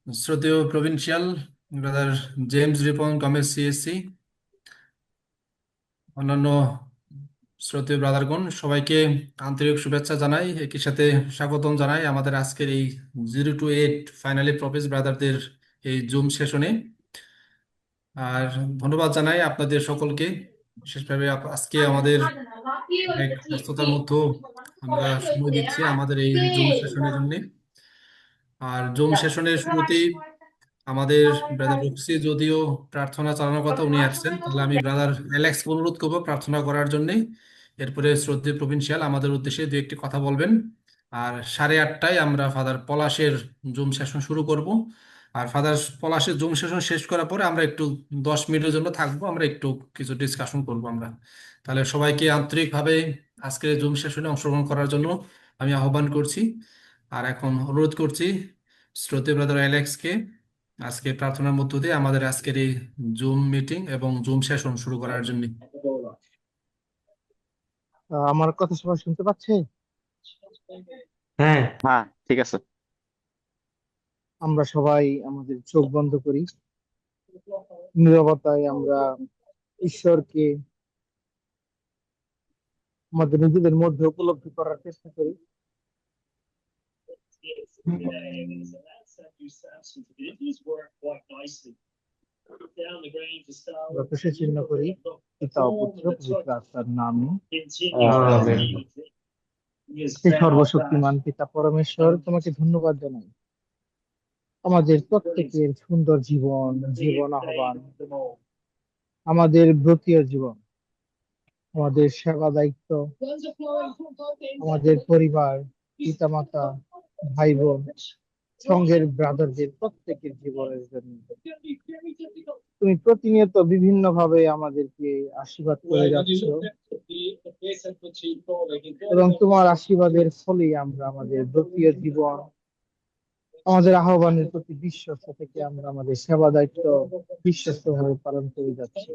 শ্রদ্ধেয় provincial brother James Ripon Gomes CSC, অন্যান্য শ্রদ্ধেয় ব্রাদারগণ, সবাইকে আন্তরিক শুভেচ্ছা জানাই, একই সাথে স্বাগতম জানাই আমাদের আজকের এই 0 to 8 ফাইনালি প্রফেস ব্রাদারদের এই জুম সেশনে। আর ধন্যবাদ জানাই আপনাদের সকলকে, বিশেষভাবে আজকে আমাদের অনেক ব্যস্ততার মধ্যেও আমরা সময় দিচ্ছি আমাদের এই জুম সেশনের জন্য। আর জুম সেশনের শুরুতেই আমাদের ব্রাদার রক্সি যদিও প্রার্থনা চালানোর কথা উনি আসছেন, তাহলে আমি ব্রাদার অ্যালেক্স অনুরোধ করবো প্রার্থনা করার জন্য। এরপরে শ্রদ্ধেয় প্রভিন্সিয়াল আমাদের উদ্দেশ্যে দু একটি কথা বলবেন। আর 8:30টায় আমরা ফাদার পলাশের জুম সেশন শুরু করব। আর ফাদার পলাশের জুম সেশন শেষ করার পরে আমরা একটু 10 মিনিটের জন্য থাকবো, আমরা একটু কিছু ডিসকাশন করব আমরা। তাহলে সবাইকে আন্তরিকভাবে আজকের জুম সেশনে অংশগ্রহণ করার জন্য আমি আহ্বান করছি। আর এখন অনুরোধ করছি শ্রদ্ধেয় ব্রাদার অ্যালেক্সকে আজকে প্রার্থনার মধ্য দিয়ে আমাদের আজকের এই জুম মিটিং এবং জুম সেশন শুরু করার জন্য। আমার কথা সবাই শুনতে পাচ্ছে? হ্যাঁ, হ্যাঁ, ঠিক আছে। আমরা সবাই আমাদের চোখ বন্ধ করি, নীরবতায় আমরা ঈশ্বরকে আমাদের নিজেদের মধ্যে উপলব্ধি করার চেষ্টা করি। আমরা তুষে চিহ্ন করি পিতা ও পুত্র পবিত্র আত্মার নামে। আমেন। হে সর্বশক্তিমান পিতা পরমেশ্বর, তোমাকে ধন্যবাদ জানাই আমাদের প্রত্যেকের সুন্দর জীবন জীবন আহ্বান, আমাদের ব্রতীয় জীবন, আমাদের সেবা দায়িত্ব, আমাদের পরিবার, পিতামাতা, ভাই বোন, সঙ্গের ব্রাদারদের প্রত্যেকের জীবনের জন্য তুমি প্রতিনিয়ত বিভিন্ন ভাবে আমাদেরকে আশীর্বাদ করে যাচ্ছ, এবং তোমার আশীর্বাদের ফলে আমরা আমাদের ব্রতীয় জীবন, আমাদের আহ্বানের প্রতি বিশ্বস্ত থেকে আমরা আমাদের সেবা দায়িত্ব বিশ্বস্ত ভাবে পালন করে যাচ্ছি।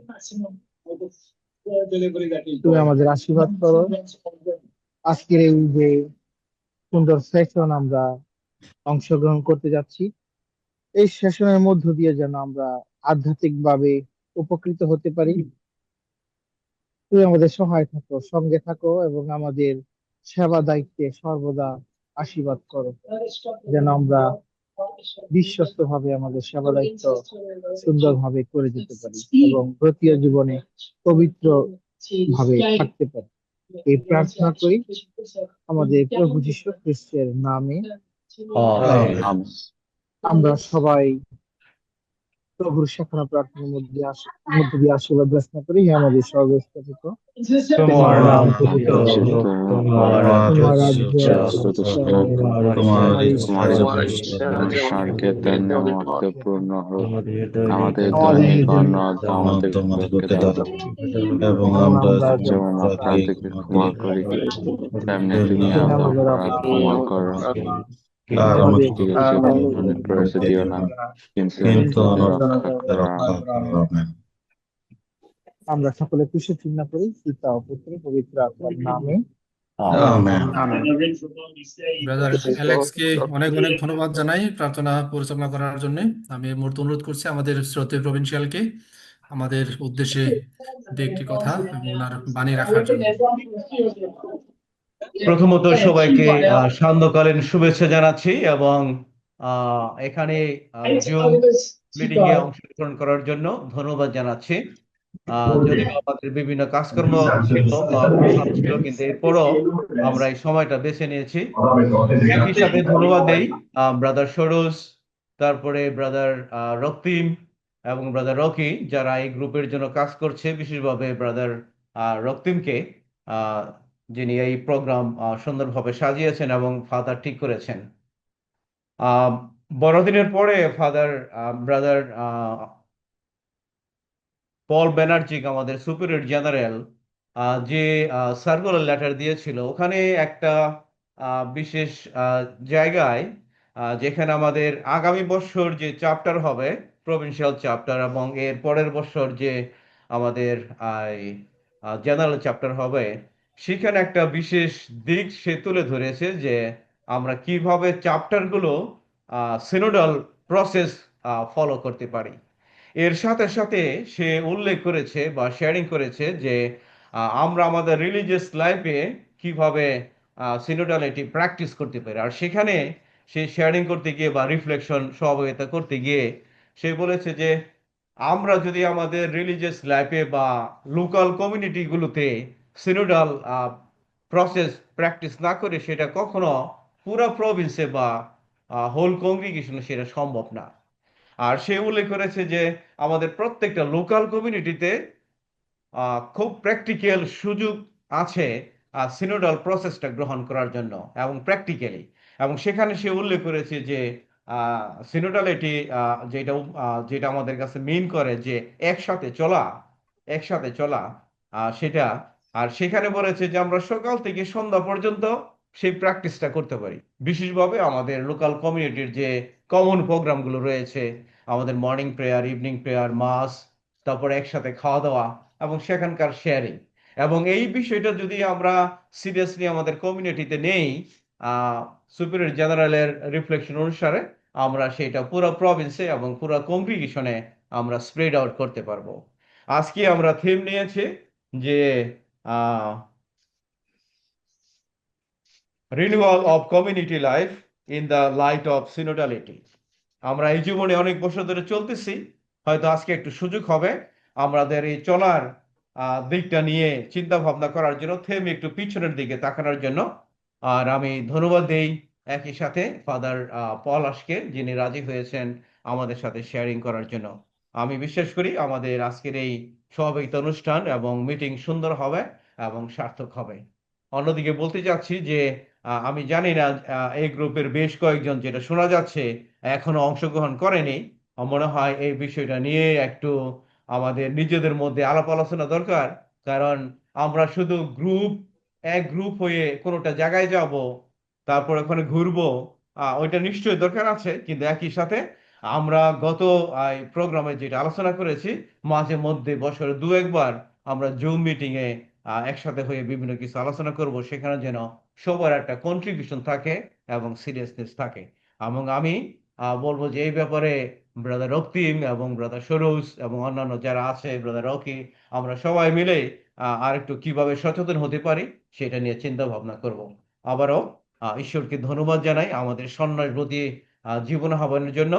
তুমি আমাদের আশীর্বাদ করো। আজকের এই যে সুন্দর সেশন আমরা অংশগ্রহণ করতে যাচ্ছি, এই সেশনের মধ্য দিয়ে যেন আমরা আধ্যাত্মিক ভাবে উপকৃত হতে পারি। তুমি আমাদের সহায় থাকো, সঙ্গে থাকো, এবং আমাদের সেবা দায়িত্বে সর্বদা আশীর্বাদ করো, যেন আমরা বিশ্বস্ত ভাবে আমাদের সেবা দায়িত্ব সুন্দরভাবে করে যেতে পারি এবং প্রতীয় জীবনে পবিত্র ভাবে থাকতে পারি। এই প্রার্থনা করি আমাদের প্রভু যীশু খ্রিস্টের নামে। আমেন। আমেন। আমরা সবাই প্রভুর সেখানে প্রার্থনার মধ্যে দিয়ে আশীর্বাদ প্রার্থনা করি। হে আমাদের সর্বস্থিত তোমার নাম পূজিত পূজিত হোক, হোক, তোমার রাজ্য তোমার রাজ্য আসুক, তোমার তোমার ইচ্ছা ইচ্ছা যেমন স্বর্গে তেমনি মর্তে পূর্ণ হোক। আমাদের আমাদের দৈনিক আমাদের দৈনিক অন্ন দৈনিক আজ আমাদেরকে দাও, এবং এবং আমরা আমরা যেমন যেমন অপরাধীকে ক্ষমা করি, তেমনি তুমি তেমনি আমাদের আমাদের অপরাধ ক্ষমা করো। আর আমাদের আমাদেরকে জীবনে প্রবেশ দিও না, কিন্তু আমাদেরকে রক্ষা করো। আমেন। আমরা সকলে খুশি চিহ্ন করি পিতা ও পুত্র পবিত্র আত্মার নামে। আমেন। ব্রাদার অ্যালেক্সকে অনেক অনেক ধন্যবাদ জানাই প্রার্থনা পরিচালনা করার জন্য। আমি এই মুহূর্তে অনুরোধ করছি আমাদের শ্রদ্ধেয় প্রভিন্সিয়ালকে আমাদের উদ্দেশ্যে দু একটি কথা এবং ওনার বাণী রাখার জন্য। প্রথমত সবাইকে সান্ধ্যকালীন শুভেচ্ছা জানাচ্ছি, এবং এখানে জুম মিটিং এ অংশগ্রহণ করার জন্য ধন্যবাদ জানাচ্ছি। যদিও আমাদের বিভিন্ন কাজকর্ম ছিল বা প্রোগ্রাম ছিল, কিন্তু এরপরও আমরা এই সময়টা বেছে নিয়েছি। একই সাথে ধন্যবাদ দেই ব্রাদার সরোজ, তারপরে ব্রাদার রক্তিম এবং ব্রাদার রকি, যারা এই গ্রুপের জন্য কাজ করছে, বিশেষভাবে ব্রাদার রক্তিমকে, আহ, যিনি এই প্রোগ্রাম সুন্দরভাবে সাজিয়েছেন এবং ফাদার ঠিক করেছেন। আহ, বড়দিনের পরে ফাদার ব্রাদার পল ব্যানার্জি, আমাদের সুপিরিয়র জেনারেল, যে সার্কুলার লেটার দিয়েছিল, ওখানে একটা বিশেষ জায়গায়, যেখানে আমাদের আগামী বছর যে চ্যাপ্টার হবে প্রভিন্সিয়াল চ্যাপ্টার, এবং এর পরের বছর যে আমাদের জেনারেল চ্যাপ্টার হবে, সেখানে একটা বিশেষ দিক সে তুলে ধরেছে যে আমরা কিভাবে চ্যাপ্টারগুলো সিনোডাল প্রসেস ফলো করতে পারি। এর সাথে সাথে সে উল্লেখ করেছে বা শেয়ারিং করেছে যে আমরা আমাদের রিলিজিয়াস লাইফে কিভাবে সিনোডালিটি প্র্যাকটিস করতে পারি। আর সেখানে সে শেয়ারিং করতে গিয়ে বা রিফ্লেকশন সহযোগিতা করতে গিয়ে সে বলেছে যে আমরা যদি আমাদের রিলিজিয়াস লাইফে বা লোকাল কমিউনিটিগুলোতে সিনোডাল প্রসেস প্র্যাকটিস না করে সেটা কখনো পুরো প্রভিন্সে বা হোল কংগ্রিগেশনে সেটা সম্ভব না। আর সে উল্লেখ করেছে যে আমাদের প্রত্যেকটা লোকাল কমিউনিটিতে খুব প্র্যাকটিক্যাল সুযোগ আছে সিনোডাল প্রসেসটা গ্রহণ করার জন্য এবং প্র্যাকটিক্যালি। এবং সেখানে সে উল্লেখ করেছে যে সিনোডালিটি যেটা আমাদের কাছে মিন করে যে একসাথে চলা, একসাথে চলা সেটা। আর সেখানে বলেছে যে আমরা সকাল থেকে সন্ধ্যা পর্যন্ত সেই প্র্যাকটিসটা করতে পারি, বিশেষভাবে আমাদের লোকাল কমিউনিটির যে কমন প্রোগ্রামগুলো রয়েছে, আমাদের মর্নিং প্রেয়ার, ইভিনিং প্রেয়ার, মাস, তারপরে একসাথে খাওয়া দাওয়া এবং সেখানকার শেয়ারিং। এবং এই বিষয়টা যদি আমরা সিরিয়াসলি আমাদের কমিউনিটিতে নেই, সুপিরিয়র জেনারেলের রিফ্লেকশন অনুসারে আমরা সেটা পুরো প্রভিন্সে এবং পুরো কংগ্রিগেশনে আমরা স্প্রেড আউট করতে পারবো। আজকে আমরা থিম নিয়েছি যে renewal of community life in the light of synodality. আমরা এই জীবনে অনেক বছর ধরে চলতেছি, হয়তো আজকে একটু সুযোগ হবে আমাদের এই চলার দিকটা নিয়ে চিন্তা ভাবনা করার জন্য, থেমে একটু পিছনের দিকে তাকানোর জন্য। আর আমি ধন্যবাদ দেই একই সাথে ফাদার পলাশকে, যিনি রাজি হয়েছেন আমাদের সাথে শেয়ারিং করার জন্য। আমি বিশ্বাস করি আমাদের আজকের এই সহযোগিতা অনুষ্ঠান এবং মিটিং সুন্দর হবে এবং সার্থক হবে। অন্যদিকে বলতে চাচ্ছি যে আমি জানি না এই গ্রুপের বেশ কয়েকজন, যেটা শোনা যাচ্ছে, এখনো অংশগ্রহণ করেনি। আমার মনে হয় এই বিষয়টা নিয়ে একটু আমাদের নিজেদের মধ্যে আলাপ আলোচনা দরকার। কারণ আমরা শুধু এক গ্রুপ হয়ে কোনোটা জায়গায় যাব, তারপর ওখানে ঘুরবো, ওইটা নিশ্চয়ই দরকার আছে। কিন্তু একই সাথে আমরা গত প্রোগ্রামে যেটা আলোচনা করেছি, মাঝে মধ্যে বছরে দু একবার আমরা জুম মিটিং এ একসাথে হয়ে বিভিন্ন কিছু আলোচনা করব, সেখানে যেন সবার একটা কন্ট্রিবিউশন থাকে এবং সিরিয়াসনেস থাকে। এবং আমি বলবো যে এই ব্যাপারে ব্রাদার রক্তিম এবং ব্রাদার সরোজ এবং অন্যান্য যারা আছে, ব্রাদার রকি, আমরা সবাই মিলে আর একটু কিভাবে সচেতন হতে পারি সেটা নিয়ে চিন্তা ভাবনা করব। আবারও ঈশ্বরকে ধন্যবাদ জানাই আমাদের সন্ন্যাসব্রতী জীবন আহ্বানের জন্য।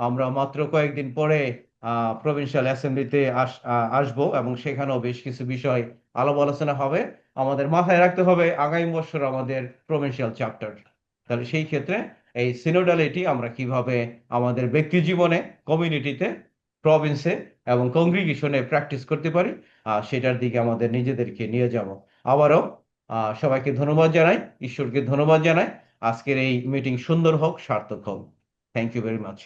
আমরা মাত্র কয়েকদিন পরে প্রভিন্সিয়াল অ্যাসেম্বলিতে আসবো এবং সেখানেও বেশ কিছু বিষয় আলাপ আলোচনা হবে। আমাদের মাথায় রাখতে হবে আগামী বছর আমাদের প্রভিন্সিয়াল চ্যাপ্টার। তাহলে সেই ক্ষেত্রে এই সিনোডালিটি আমরা কিভাবে আমাদের ব্যক্তি জীবনে, কমিউনিটিতে, প্রভিন্সে এবং কংগ্রিগেশনে প্র্যাকটিস করতে পারি, সেটার দিকে আমাদের নিজেদেরকে নিয়ে যাব। আবারও সবাইকে ধন্যবাদ জানাই, ঈশ্বরকে ধন্যবাদ জানাই। আজকের এই মিটিং সুন্দর হোক, সার্থক হোক। Thank you very much.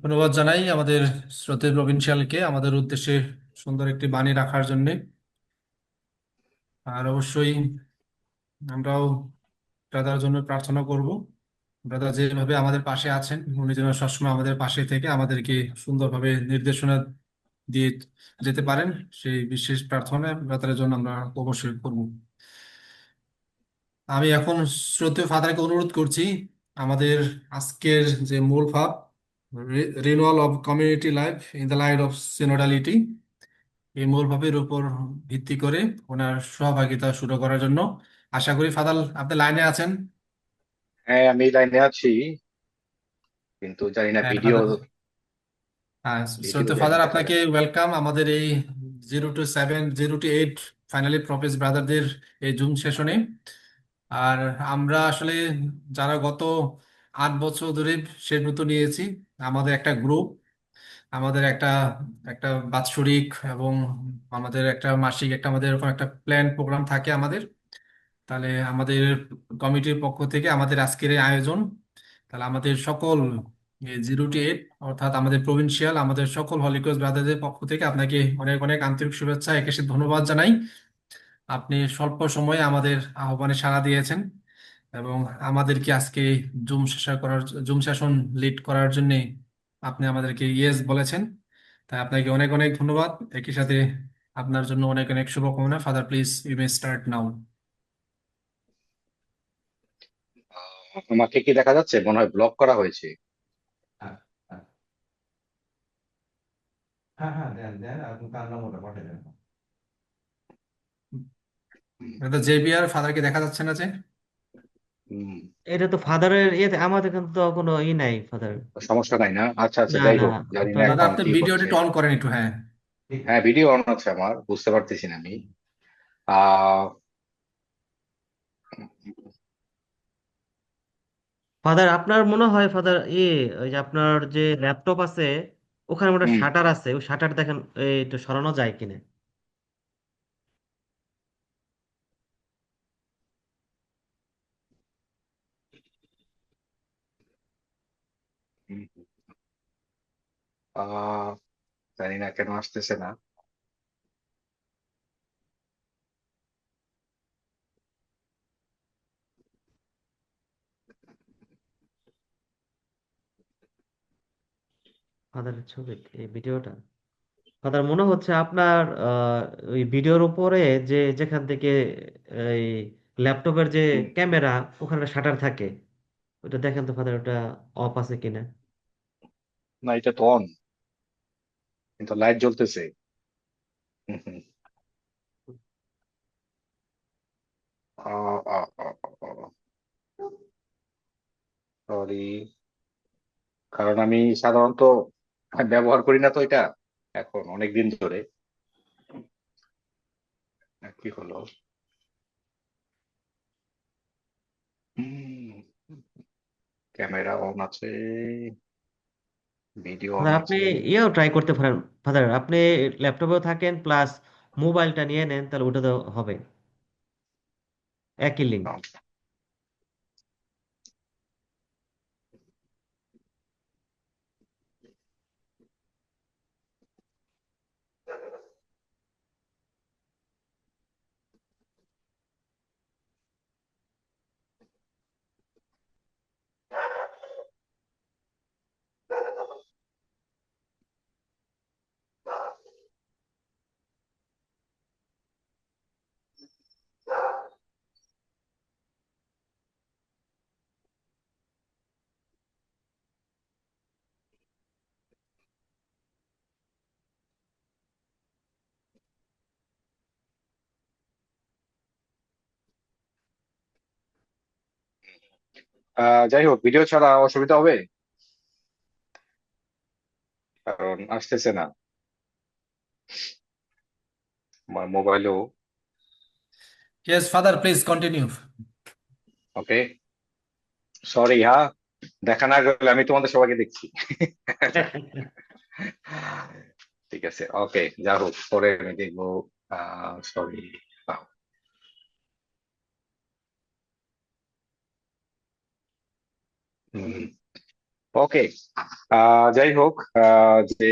ধন্যবাদ জানাই আমাদের শ্রদ্ধেয় প্রভিন্সিয়ালকে আমাদের উদ্দেশ্যে সুন্দর একটি বাণী রাখার জন্য। আর অবশ্যই আমরাও ব্রাদার জন্য প্রার্থনা করব। ব্রাদার যেভাবে আমাদের পাশে আছেন, উনি যেন সবসময় আমাদের পাশে থেকে আমাদেরকে সুন্দরভাবে নির্দেশনা দিয়ে যেতে পারেন, সেই বিশেষ প্রার্থনা ব্রাদারের জন্য আমরা অবশ্যই করব। আমি এখন শ্রদ্ধেয় ফাদারকে অনুরোধ করছি আমাদের আজকের যে মূল ভাব, renewal of community life in the light of synodality, এই মূল ভাবের উপর ভিত্তি করে ওনার সহভাগিতা শুরু করার জন্য আশা করি ফাদার আপনি লাইনে আছেন। হ্যাঁ, আমি লাইনে আছি, কিন্তু জানি না হ্যাঁ ভিডিও ফাদার, হ্যাঁ ভিডিও শ্রদ্ধেয় জানি ফাদার দেখা আপনাকে যাচ্ছে। ওয়েলকাম আমাদের এই 0 to 7, 0 to 8 ফাইনালি প্রফেস ব্রাদারদের এই জুম সেশনে। আর আমরা আসলে যারা গত 8 বছর ধরে সেব্রত নিয়েছি, আমাদের একটা গ্রুপ, আমাদের একটা একটা বাৎসরিক এবং আমাদের একটা মাসিক একটা আমাদের এরকম একটা প্ল্যান প্রোগ্রাম থাকে আমাদের। তাহলে আমাদের কমিটির পক্ষ থেকে আমাদের আজকের এই আয়োজন, তাহলে আমাদের সকল 0 to 8 অর্থাৎ আমাদের প্রভিন্সিয়াল আমাদের সকল হলি ক্রস ব্রাদারদের পক্ষ থেকে আপনাকে অনেক অনেক আন্তরিক শুভেচ্ছা, একে ধন্যবাদ জানাই। আপনি স্বল্প সময়ে আমাদের আহ্বানে সাড়া দিয়েছেন এবং আমাদেরকে আজকে জুম সেশন লিড করার জন্য আপনি আমাদেরকে ইয়েস বলেছেন। তাই আপনাকে অনেক অনেক ধন্যবাদ। একই সাথে আপনার জন্য অনেক অনেক শুভকামনা। Father please you may start now. আমাকে কি দেখা যাচ্ছে? মনে হয় ব্লক করা হয়েছে। হ্যাঁ হ্যাঁ হ্যাঁ, দেন দেন, আপনি কার নম্বরটা পাঠিয়ে দেন। এটা জেবিআর ফাদারকে দেখা যাচ্ছে না যে? হুম, এটা তো ফাদারের ইয়েতে, আমাদের কিন্তু তো কোনো নাই ফাদার। সমস্যা নাই না? আচ্ছা আচ্ছা, না যাই না, হোক, জানি না আপনার দাদা এখন আপনি কি ভিডিওটা হচ্ছে। একটু অন করেন একটু, হ্যাঁ। ঠিক হ্যাঁ, ভিডিও অন আছে আমার, বুঝতে পারতেছি না আমি। আহ ফাদার আপনার মনে হয় ফাদার ওই যে আপনার যে ল্যাপটপ আছে, ওখানে একটা হুম, শাটার আছে, ওই শাটার দেখেন একটু সরানো যায় কিনা। হুম, আহ জানি না কেন আসতেছে না। ফাদারের ছবি, এই ভিডিওটা ফাদার মনে হচ্ছে আপনার ওই ভিডিওর উপরে যে যেখান থেকে এই ল্যাপটপের যে হুম, ক্যামেরা, ওখানে শাটার থাকে, ওটা দেখেন তো ফাদার, ওটা অফ আছে কিনা। না, এটা তো অন, কিন্তু লাইট জ্বলতেছে। হুম, হুম। সরি, কারণ আমি সাধারণত ব্যবহার করি না তো এটা, এখন অনেক দিন ধরে। কি হলো? ক্যামেরা অন আছে, ভিডিও অন ফাদার আপনি আছে। ইয়েও ট্রাই করতে পারেন। ফাদার আপনি ল্যাপটপেও থাকেন প্লাস মোবাইলটা নিয়ে নেন, তাহলে ওটা তো হবে, একই লিঙ্ক। যাই হোক, ভিডিও ছাড়া অসুবিধা হবে, কারণ আসতেছে না আমার মোবাইলেও। Yes father, please continue. Okay, sorry, হ্যাঁ, দেখা না গেলে আমি তোমাদের সবাইকে দেখছি। ঠিক আছে, ওকে, যা হোক, পরে আমি দেখবো। সরি। ওকে, যাই হোক, যে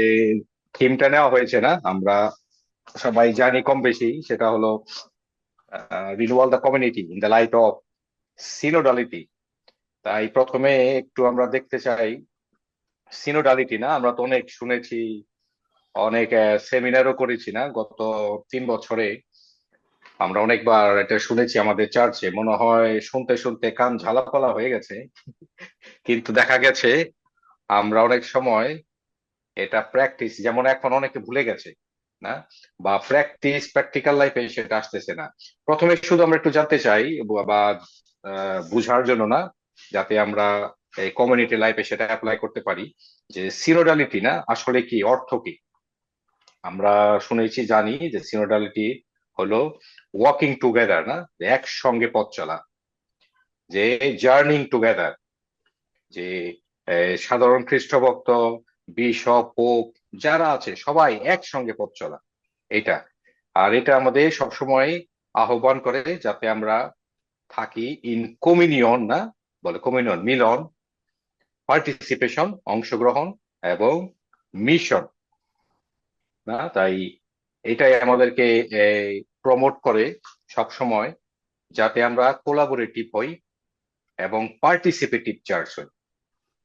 থিমটা নেওয়া হয়েছে না, আমরা সবাই জানি কম বেশি, সেটা হলো renewal the community in the light of synodality. তাই প্রথমে একটু আমরা দেখতে চাই সিনোডালিটি, না আমরা তো অনেক শুনেছি, অনেক সেমিনারও করেছি না গত 3 বছরে। আমরা অনেকবার এটা শুনেছি আমাদের চার্চে, মনে হয় শুনতে শুনতে কান ঝালাপালা হয়ে গেছে। কিন্তু দেখা গেছে আমরা অনেক সময় এটা প্র্যাকটিস, যেমন এখন অনেকে ভুলে গেছে, না, বা প্র্যাকটিক্যাল লাইফে সেটা আসতেছে না। প্রথমে শুধু আমরা একটু জানতে চাই, বা বুঝার জন্য, না, যাতে আমরা এই কমিউনিটি লাইফে সেটা অ্যাপ্লাই করতে পারি, যে সিনোডালিটি না আসলে কি, অর্থ কি। আমরা শুনেছি, জানি যে সিনোডালিটি হলো ওয়াকিং টুগেদার, না, যে একসঙ্গে পথ চলা, যে জার্নিং টুগেদার, যে সাধারণ খ্রিস্টভক্ত, বিশপ, পোপ যারা আছে সবাই একসঙ্গে পথ চলা, এটা। আর এটা আমাদের সবসময় আহ্বান করে যাতে আমরা থাকি ইন কমিউনিয়ন, না, বলে কমিউনিয়ন, মিলন, পার্টিসিপেশন, অংশগ্রহণ, এবং মিশন, না। তাই এটাই আমাদেরকে প্রমোট করে সব সময়, যাতে আমরা কোলাবোরেটিভ হই এবং পার্টিসিপেটিভ চার্চ হই,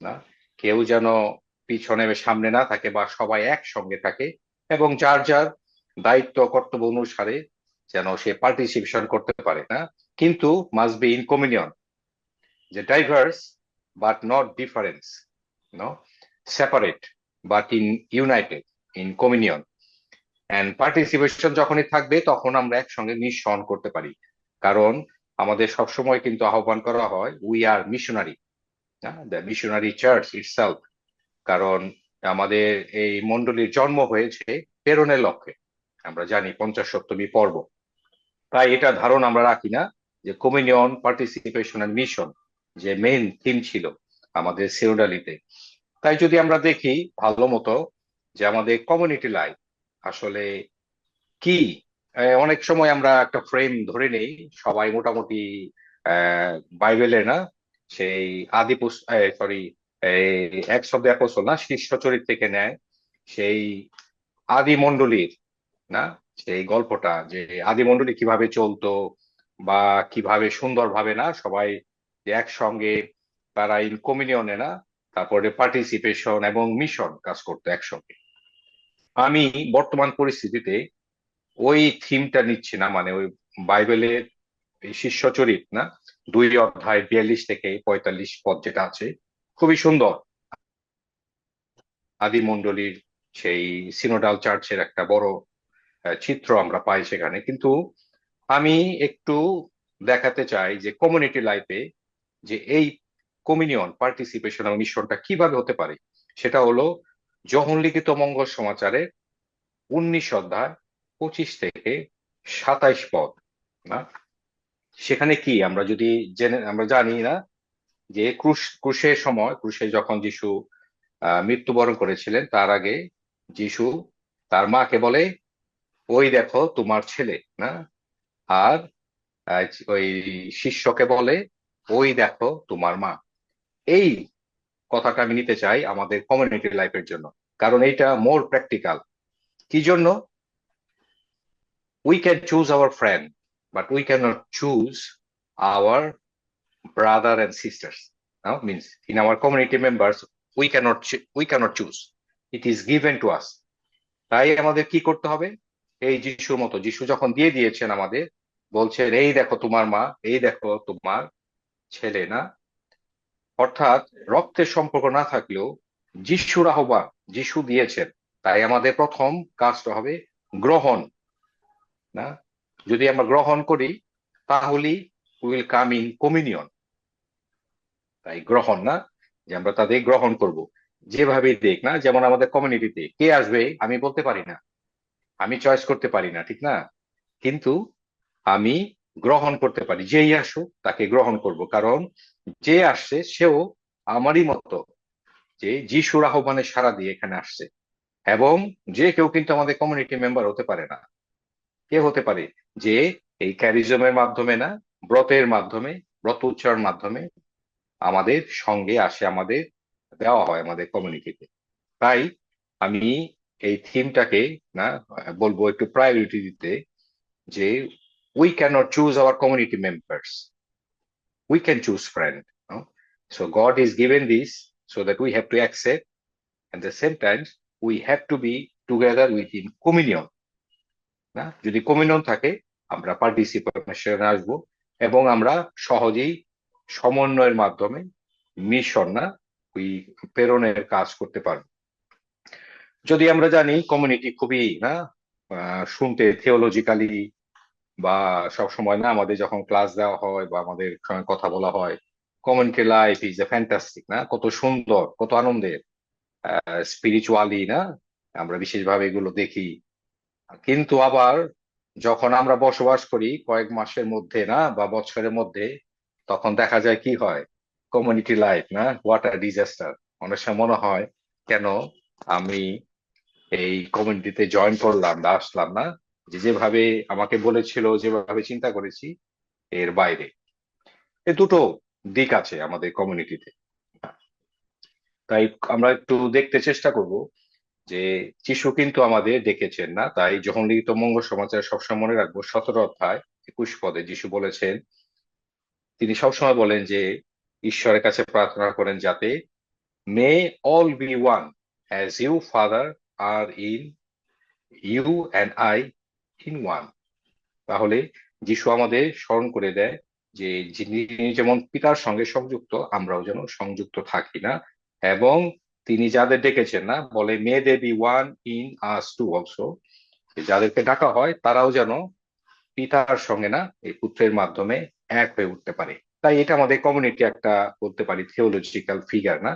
না। কেউ যেন পিছনে সামনে না থাকে, বা সবাই একসঙ্গে থাকে, এবং যার যার দায়িত্ব কর্তব্য অনুসারে যেন সে পার্টিসিপেশন করতে পারে, না, কিন্তু মাস্ট বি ইন কমিউনিয়ন। যে diverse but not difference, no, separate but united in communion and participation যখনই থাকবে তখন আমরা একসঙ্গে মিশন করতে পারি। কারণ আমাদের সবসময় কিন্তু আহ্বান করা হয়, we are missionary, the missionary church itself. কারণ আমাদের এই মণ্ডলীর জন্ম হয়েছে প্রেরণের লক্ষ্যে, আমরা জানি 50 পর্ব। তাই এটা ধারণা আমরা রাখি না যে কমিউনিয়ন, পার্টিসিপেশন এন্ড মিশন যে মেইন থিম ছিল আমাদের সিনোডালিতে। তাই যদি আমরা দেখি ভালো মতো যে আমাদের কমিউনিটি লাইফ আসলে কি, অনেক সময় আমরা একটা ফ্রেম ধরে নেই, সবাই মোটামুটি বাইবেলের না সেই আদি sorry acts of the apostle না, শিষ্য চরিত থেকে নেয় সেই আদি মণ্ডলীর না, সেই গল্পটা যে আদি মণ্ডলী কিভাবে চলতো বা কিভাবে সুন্দরভাবে না সবাই যে একসঙ্গে তারা ইন কমিউনিয়নে না, তারপরে পার্টিসিপেশন এবং মিশন কাজ করতো একসঙ্গে। আমি বর্তমান পরিস্থিতিতে ওই থিমটা নিচ্ছি না, মানে ওই বাইবেলের এই শিষ্য চরিত না 2 অধ্যায় 42 থেকে 45 পদ যেটা আছে, খুবই সুন্দর আদি মণ্ডলীর সেই সিনোডাল চার্চের একটা বড় চিত্র আমরা পাই সেখানে। কিন্তু আমি একটু দেখাতে চাই যে কমিউনিটি লাইফে যে এই কমিউনিয়ন, পার্টিসিপেশন এবং মিশনটা কিভাবে হতে পারে। সেটা হলো যোহন লিখিত মঙ্গল সমাচারে 19 অধ্যায় 25 থেকে 27 পদ না। সেখানে কি আমরা যদি আমরা জানি না যে ক্রুশের সময়, ক্রুশে যখন যিশু মৃত্যুবরণ করেছিলেন, তার আগে যিশু তার মাকে বলে, ওই দেখো তোমার ছেলে না। আর ওই শিষ্যকে বলে, ওই দেখো তোমার মা। এই কথাটা আমি নিতে চাই আমাদের কমিউনিটি লাইফের জন্য, কারণ এইটা মোর প্র্যাকটিক্যাল। কি জন্য? We can choose our friend, but we can not choose hour brother and sisters. Now means in our community members we cannot choose. It is given to us. তাই আমাদের কি করতে হবে? এই যিশুর মতো, যিশু যখন দিয়ে দিয়েছেন আমাদের, বলছেন এই দেখো তোমার মা, এই দেখো তোমার ছেলে না। অর্থাৎ রক্তের সম্পর্ক না থাকলেও যিশুর আহ্বান যিশু দিয়েছেন, তাই আমাদের প্রথম কাজটা হবে গ্রহণ না। যদি আমরা গ্রহণ করি তাহলেই উইল কাম ইন কমিউনিয়ন। তাই গ্রহণ না, যে আমরা তাদের গ্রহণ করব যেভাবে দেখ না। যেমন আমাদের কমিউনিটিতে কে আসবে আমি বলতে পারি না, আমি চয়েস করতে পারি না, ঠিক না? কিন্তু আমি গ্রহণ করতে পারি, যেই আসুক তাকে গ্রহণ করব। কারণ যে আসছে সেও আমারই মতো যে যিশুর আহ্বানে সাড়া দিয়ে এখানে আসছে। এবং যে কেউ কিন্তু আমাদের কমিউনিটি মেম্বার হতে পারে না। কে হতে পারে? যে এই ক্যারিজমের মাধ্যমে না, ব্রতের মাধ্যমে, ব্রত উচ্চারণ মাধ্যমে আমাদের সঙ্গে আসে, আমাদের দেওয়া হয় আমাদের কমিউনিটিতে। তাই আমি এই থিমটাকে না বলবো একটু প্রায়োরিটি দিতে, যে we cannot choose our community members, we can choose friend. So God is given this so that we have to accept, at the same time we have to be together with in communion না। যদি communion থাকে আমরা পার্টিসিপেশনে আসবো এবং আমরা সহজেই সমন্বয়ের মাধ্যমে মিশন না ওই প্রেরণের কাজ করতে পারবো। যদি আমরা জানি কমিউনিটি খুবই না শুনতে থিওলজিক্যালি বা সব সময় না আমাদের যখন ক্লাস দেওয়া হয় বা আমাদের সঙ্গে কথা বলা হয়, community life is a fantastic না, কত সুন্দর, কত আনন্দের, স্পিরিচুয়ালি না আমরা বিশেষভাবে এগুলো দেখি। কিন্তু আবার যখন আমরা বসবাস করি কয়েক মাসের মধ্যে না বা বছরের মধ্যে, তখন দেখা যায় কি হয়, কমিউনিটি লাইফ না হোয়াট আ ডিজাস্টার। অনেক সময় মনে হয় কেন আমি এই কমিউনিটিতে জয়েন করলাম বা আসলাম না, যেভাবে আমাকে বলেছিল, যেভাবে চিন্তা করেছি এর বাইরে। এই দুটো দিক আছে আমাদের কমিউনিটিতে। তাই আমরা একটু দেখতে চেষ্টা করব যে যিশু কিন্তু আমাদের ডেকেছেন না। তাই যখন লিখিত মঙ্গল সমাচার সবসময় মনে রাখবো 17 অধ্যায় 21 পদে যিশু বলেছেন, তিনি সবসময় বলেন যে ঈশ্বরের কাছে প্রার্থনা করেন যাতে may all be one as you father are in you and I in one. তাহলে যিশু আমাদের স্মরণ করে দেয় যে যিনি যেমন পিতার সঙ্গে সংযুক্ত আমরাও যেন সংযুক্ত থাকি না, এবং তিনি যাদের ডেকেছেন না বলে may they be one in us too also, যাদেরকে ডাকা হয় তারাও যেন পিতার সঙ্গে না এই পুত্রের মাধ্যমে এক হয়ে উঠতে পারে। তাই এটা আমাদের কমিউনিটি একটা বলতে পারি থিওলজিক্যাল ফিগার না।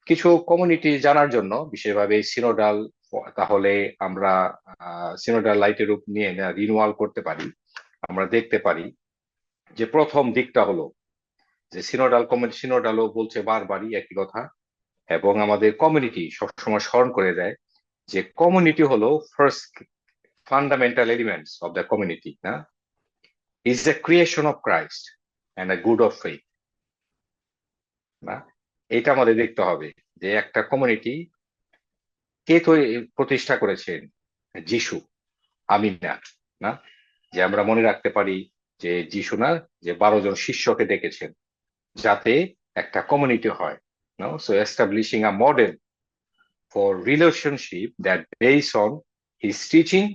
কিছু কমিউনিটি জানার জন্য বিশেষভাবে সিনোডাল, তাহলে আমরা সিনোডাল লাইটের রূপ নিয়ে রিনুয়াল করতে পারি। আমরা দেখতে পারি যে প্রথম দিকটা হলো যে সিনোডালও বলছে বারবারই একই কথা, এবং আমাদের কমিউনিটি সবসময় স্মরণ করে দেয় যে কমিউনিটি হলো first fundamental elements of the community না, is the creation of Christ and a good of faith না। এটা আমাদের দেখতে হবে যে একটা কমিউনিটি কে প্রতিষ্ঠা করেছেন? যিশু, আমি না। না, যে আমরা মনে রাখতে পারি যে যিশু না যে 12 জন শিষ্যকে ডেকেছেন যাতে একটা কমিউনিটি হয়, no? So establishing a model for relationship that based on his teaching,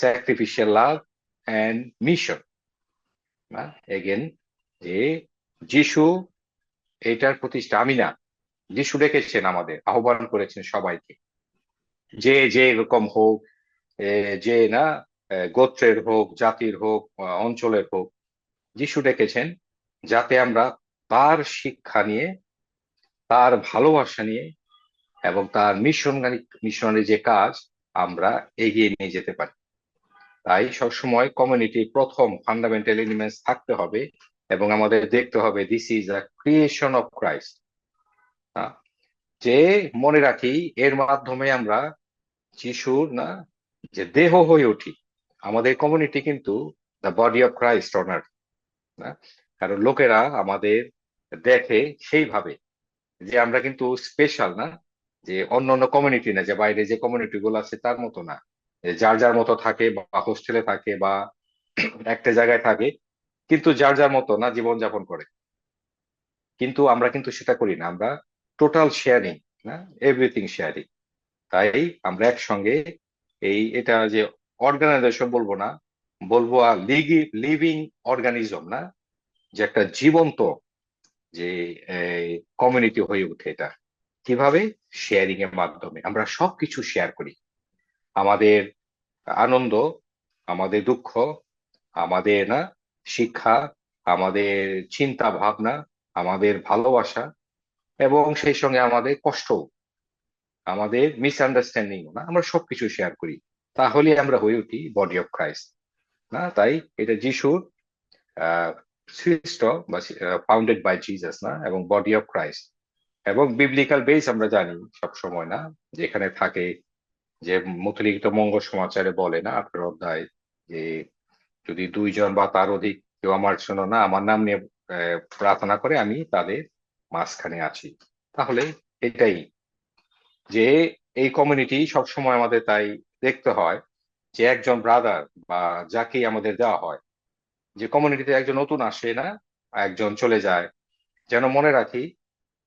sacrificial love and mission. না, again যে যিশু এটার প্রতিষ্ঠা, আমি না। যিশু ডেকেছেন, আমাদের আহ্বান করেছেন সবাইকে, যে যে এরকম হোক, যে না গোত্রের হোক, জাতির হোক, অঞ্চলের হোক, যিশু ডেকেছেন যাতে আমরা তার শিক্ষা নিয়ে, তার ভালোবাসা নিয়ে এবং তার মিশনারি যে কাজ আমরা এগিয়ে নিয়ে যেতে পারি। তাই সবসময় কমিউনিটির প্রথম ফান্ডামেন্টাল এলিমেন্টস থাকতে হবে, এবং আমাদের দেখতে হবে this is the creation of Christ, যে মনে রাখি এর মাধ্যমে আমরা যিশুর না যে দেহ হয়ে উঠি। আমাদের কমিউনিটি কিন্তু the body of Christ on earth না, কারণ লোকেরা আমাদের দেখে সেইভাবে যে আমরা কিন্তু স্পেশাল না, যে অন্য অন্য কমিউনিটি না, যে বাইরে যে কমিউনিটি গুলো আছে তার মতো না, যার যার মতো থাকে বা হোস্টেলে থাকে বা একটা জায়গায় থাকে, কিন্তু যার যার মতো না জীবনযাপন করে। কিন্তু আমরা কিন্তু সেটা করি না, আমরা টোটাল শেয়ারিং না, এভরিথিং শেয়ারিং। তাই আমরা একসঙ্গে এটা যে অর্গানাইজেশন বলবো না, বলবো লিভিং অর্গানিজম না, যে একটা জীবন্ত যে কমিউনিটি হয়ে উঠে। এটা কিভাবে? শেয়ারিং এর মাধ্যমে আমরা সবকিছু শেয়ার করি, আমাদের আনন্দ, আমাদের দুঃখ, আমাদের না শিক্ষা, আমাদের চিন্তা ভাবনা, আমাদের ভালোবাসা, এবং সেই সঙ্গে আমাদের কষ্ট, আমাদের মিসআন্ডারস্ট্যান্ডিং না, আমরা সবকিছু শেয়ার করি। তাহলে আমরা হয়ে উঠি বডি অফ ক্রাইস্ট না। তাই এটা যিশুর সৃষ্ট বা ফাউন্ডেড বাই জিসাস না, এবং বডি অফ ক্রাইস্ট, এবং বিবলিক্যাল বেস আমরা জানি সব সময় না, যেখানে থাকে যে মথলিখিত মঙ্গল সমাচারে বলে না 18 অধ্যায়, যে যদি 2 জন বা তার অধিক কেউ আমার জন্য না আমার নাম নিয়ে প্রার্থনা করে, আমি তাদের মাঝখানে আছি। তাহলে এটাই যে এই কমিউনিটি সবসময় আমাদের তাই দেখতে হয় যে একজন ব্রাদার বা যাকেই আমাদের দেওয়া হয়, যে কমিউনিটিতে একজন নতুন আসে না, একজন চলে যায়, যেন মনে রাখি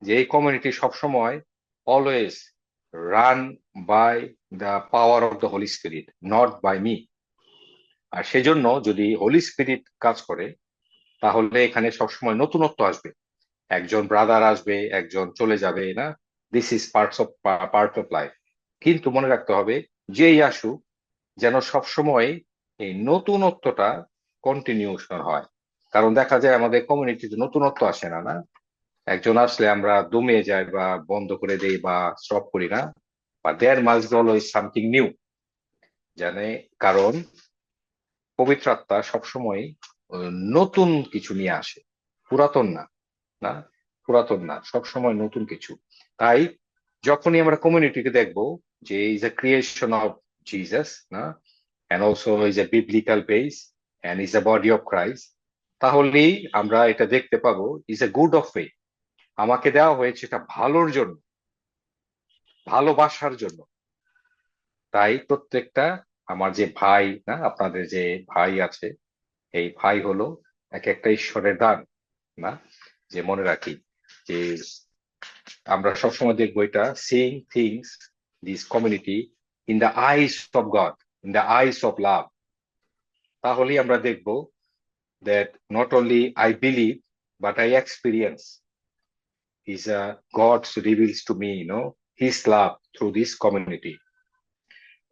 যে এই কমিউনিটি সবসময় always run by the power of the Holy Spirit, not by me. আর সেজন্য যদি হোলি স্পিরিট কাজ করে তাহলে এখানে সবসময় নতুনত্ব আসবে, একজন ব্রাদার আসবে, একজন চলে যাবে না, this is part of life. কিন্তু মনে রাখতে হবে যেই আসুক যেন সবসময় এই নতুনত্বটা কন্টিনিউশন হয়। কারণ দেখা যায় আমাদের কমিউনিটিতে নতুনত্ব আসে না, না একজন আসলে আমরা দমিয়ে যাই বা বন্ধ করে দেই বা স্টপ করি না, বা there must be always something new, জানে, কারণ পবিত্র আত্মা সবসময় নতুন কিছু নিয়ে আসে, পুরাতন না, না পুরাতন না, সবসময় নতুন কিছু। তাই যখনই আমরা কমিউনিটিকে দেখবো যে is a creation of Jesus না, and also is a biblical base and is a body of Christ, তাহলেই আমরা এটা দেখতে পাবো is a good of faith, আমাকে দেওয়া হয়েছে এটা ভালোর জন্য, ভালোবাসার জন্য। তাই প্রত্যেকটা আমার যে ভাই না, আপনাদের যে ভাই আছে, এই ভাই হলো এক একটা ঈশ্বরের দান না, যে মনে রাখি যে আমরা সবসময় দেখবো এটা seeing things this community in the eyes of God, in the eyes of love, তাহলেই আমরা দেখবো that not only I believe, but I experience is God reveals to me, His love through this community.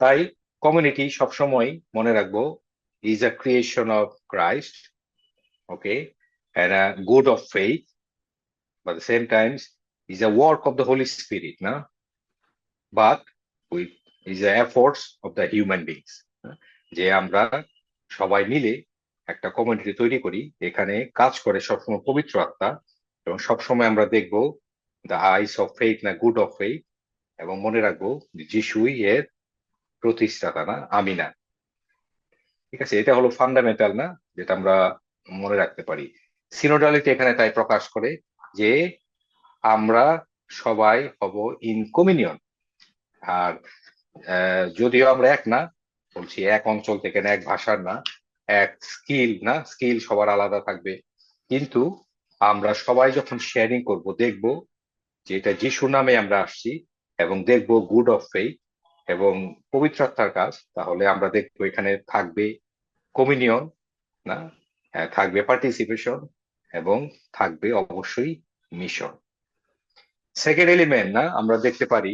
তাই community সবসময় মনে রাখবো is a creation of Christ, okay, and a good of faith, but at the same time is a work of the Holy Spirit, but with is the efforts of the human beings. যে আমরা সবাই মিলে একটা community তৈরি করি, এখানে কাজ করে সবসময় পবিত্র আত্মা, এবং সবসময় আমরা দেখবো দ্য আইস অফ ফেইথ না গুড অফ ফেইথ, এবং মনে রাখবো যিশুই এর প্রতিষ্ঠাতা, না আমি না। ঠিক আছে, এটা হলো ফান্ডামেন্টাল, না, যেটা আমরা মনে রাখতে পারি। সিনোডালিটি এখানে তাই প্রকাশ করে যে আমরা সবাই হব ইন কমিউনিয়ন। আর যদিও আমরা এক না, বলছি এক অঞ্চল থেকে না, এক ভাষার না, এক স্কিল না, স্কিল সবার আলাদা থাকবে, কিন্তু আমরা সবাই যখন শেয়ারিং করব দেখব যে এটা যিশু নামে আমরা আসছি, এবং দেখব গুড অফ ফেইথ এবং পবিত্র আত্মার কাজ, তাহলে আমরা দেখবো এখানে থাকবে কমিউনিয়ন, না, থাকবে পার্টিসিপেশন, এবং থাকবে অবশ্যই মিশন। সেকেন্ড এলিমেন্ট, না, আমরা দেখতে পারি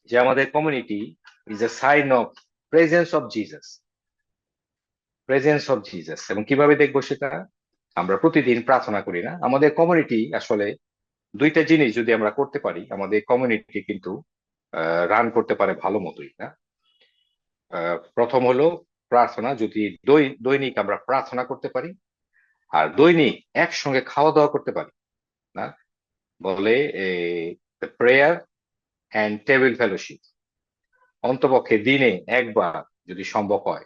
যে আমাদের community is a sign of presence of Jesus, presence of Jesus. এবং কিভাবে দেখবো সেটা, আমরা প্রতিদিন প্রার্থনা করি, না, আমাদের কমিউনিটি আসলে দুইটা জিনিস যদি আমরা করতে পারি, আমাদের কমিউনিটি কিন্তু রান করতে পারে ভালো মতোই, না। প্রথম হলো প্রার্থনা, যদি দৈনিক আমরা প্রার্থনা করতে পারি, আর দৈনিক একসঙ্গে খাওয়া দাওয়া করতে পারি, না, বলে প্রেয়ার অ্যান্ড টেবিল ফেলোশিপ, অন্তপক্ষে দিনে একবার যদি সম্ভব হয়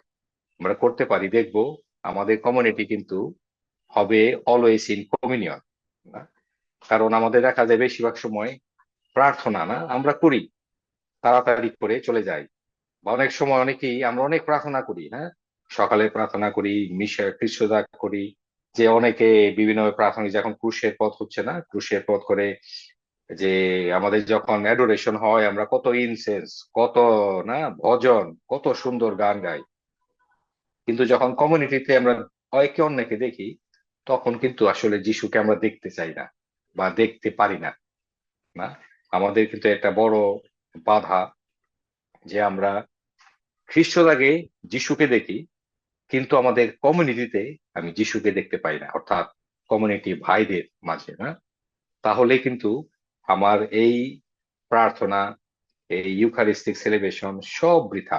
আমরা করতে পারি, দেখবো আমাদের কমিউনিটি কিন্তু হবে অলওয়েজ ইন কমিউনিয়ন, না। কারণ আমাদের দেখা যায় বেশিরভাগ সময় প্রার্থনা, না, আমরা করি তাড়াতাড়ি করে চলে যাই, বা অনেক সময় অনেকেই আমরা অনেক প্রার্থনা করি, হ্যাঁ, সকালে প্রার্থনা করি, খ্রিস্টজাগ করি, যে অনেকে বিভিন্ন প্রার্থনা, যখন ক্রুশের পথ হচ্ছে, না, ক্রুশের পথ করে, যে আমাদের যখন অ্যাডোরেশন হয় আমরা কত ইনসেন্স, কত, না, ভজন, কত সুন্দর গান গাই, কিন্তু যখন কমিউনিটিতে আমরা একে অন্যকে দেখি তখন কিন্তু আসলে যিশুকে আমরা দেখতে চাই না বা দেখতে পারি না, না। আমাদের কিন্তু একটা বড় বাধা যে আমরা খ্রিস্টজাগে যিশুকে দেখি, কিন্তু আমাদের কমিউনিটিতে আমি যিশুকে দেখতে পাই না, অর্থাৎ কমিউনিটি ভাইদের মাঝে, না। তাহলে কিন্তু আমার এই প্রার্থনা, এই ইউখারিস্টিক সেলিব্রেশন সব বৃথা,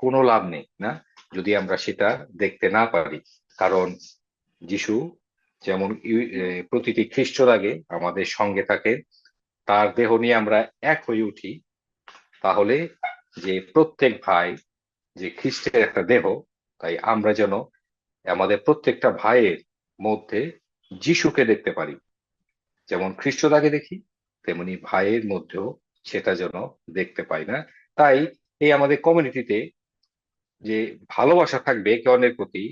কোনো লাভ নেই, না, যদি আমরা সেটা দেখতে না পারি। কারণ যিশু যেমন প্রতিটি খ্রিস্টজাগে আমাদের সঙ্গে থাকে, তার দেহ নিয়ে আমরা এক হয়ে উঠি, তাহলে যে প্রত্যেক ভাই যে খ্রিস্টের একটা দেহ, তাই আমরা যেন আমাদের প্রত্যেকটা ভাইয়ের মধ্যে যিশুকে দেখতে পারি, যেমন খ্রিস্টজাগে দেখি তেমনি ভাইয়ের মধ্যেও সেটা যেন দেখতে পাই, না। তাই এই আমাদের কমিউনিটিতে যে ভালোবাসা থাকবে একে অন্যের প্রতি,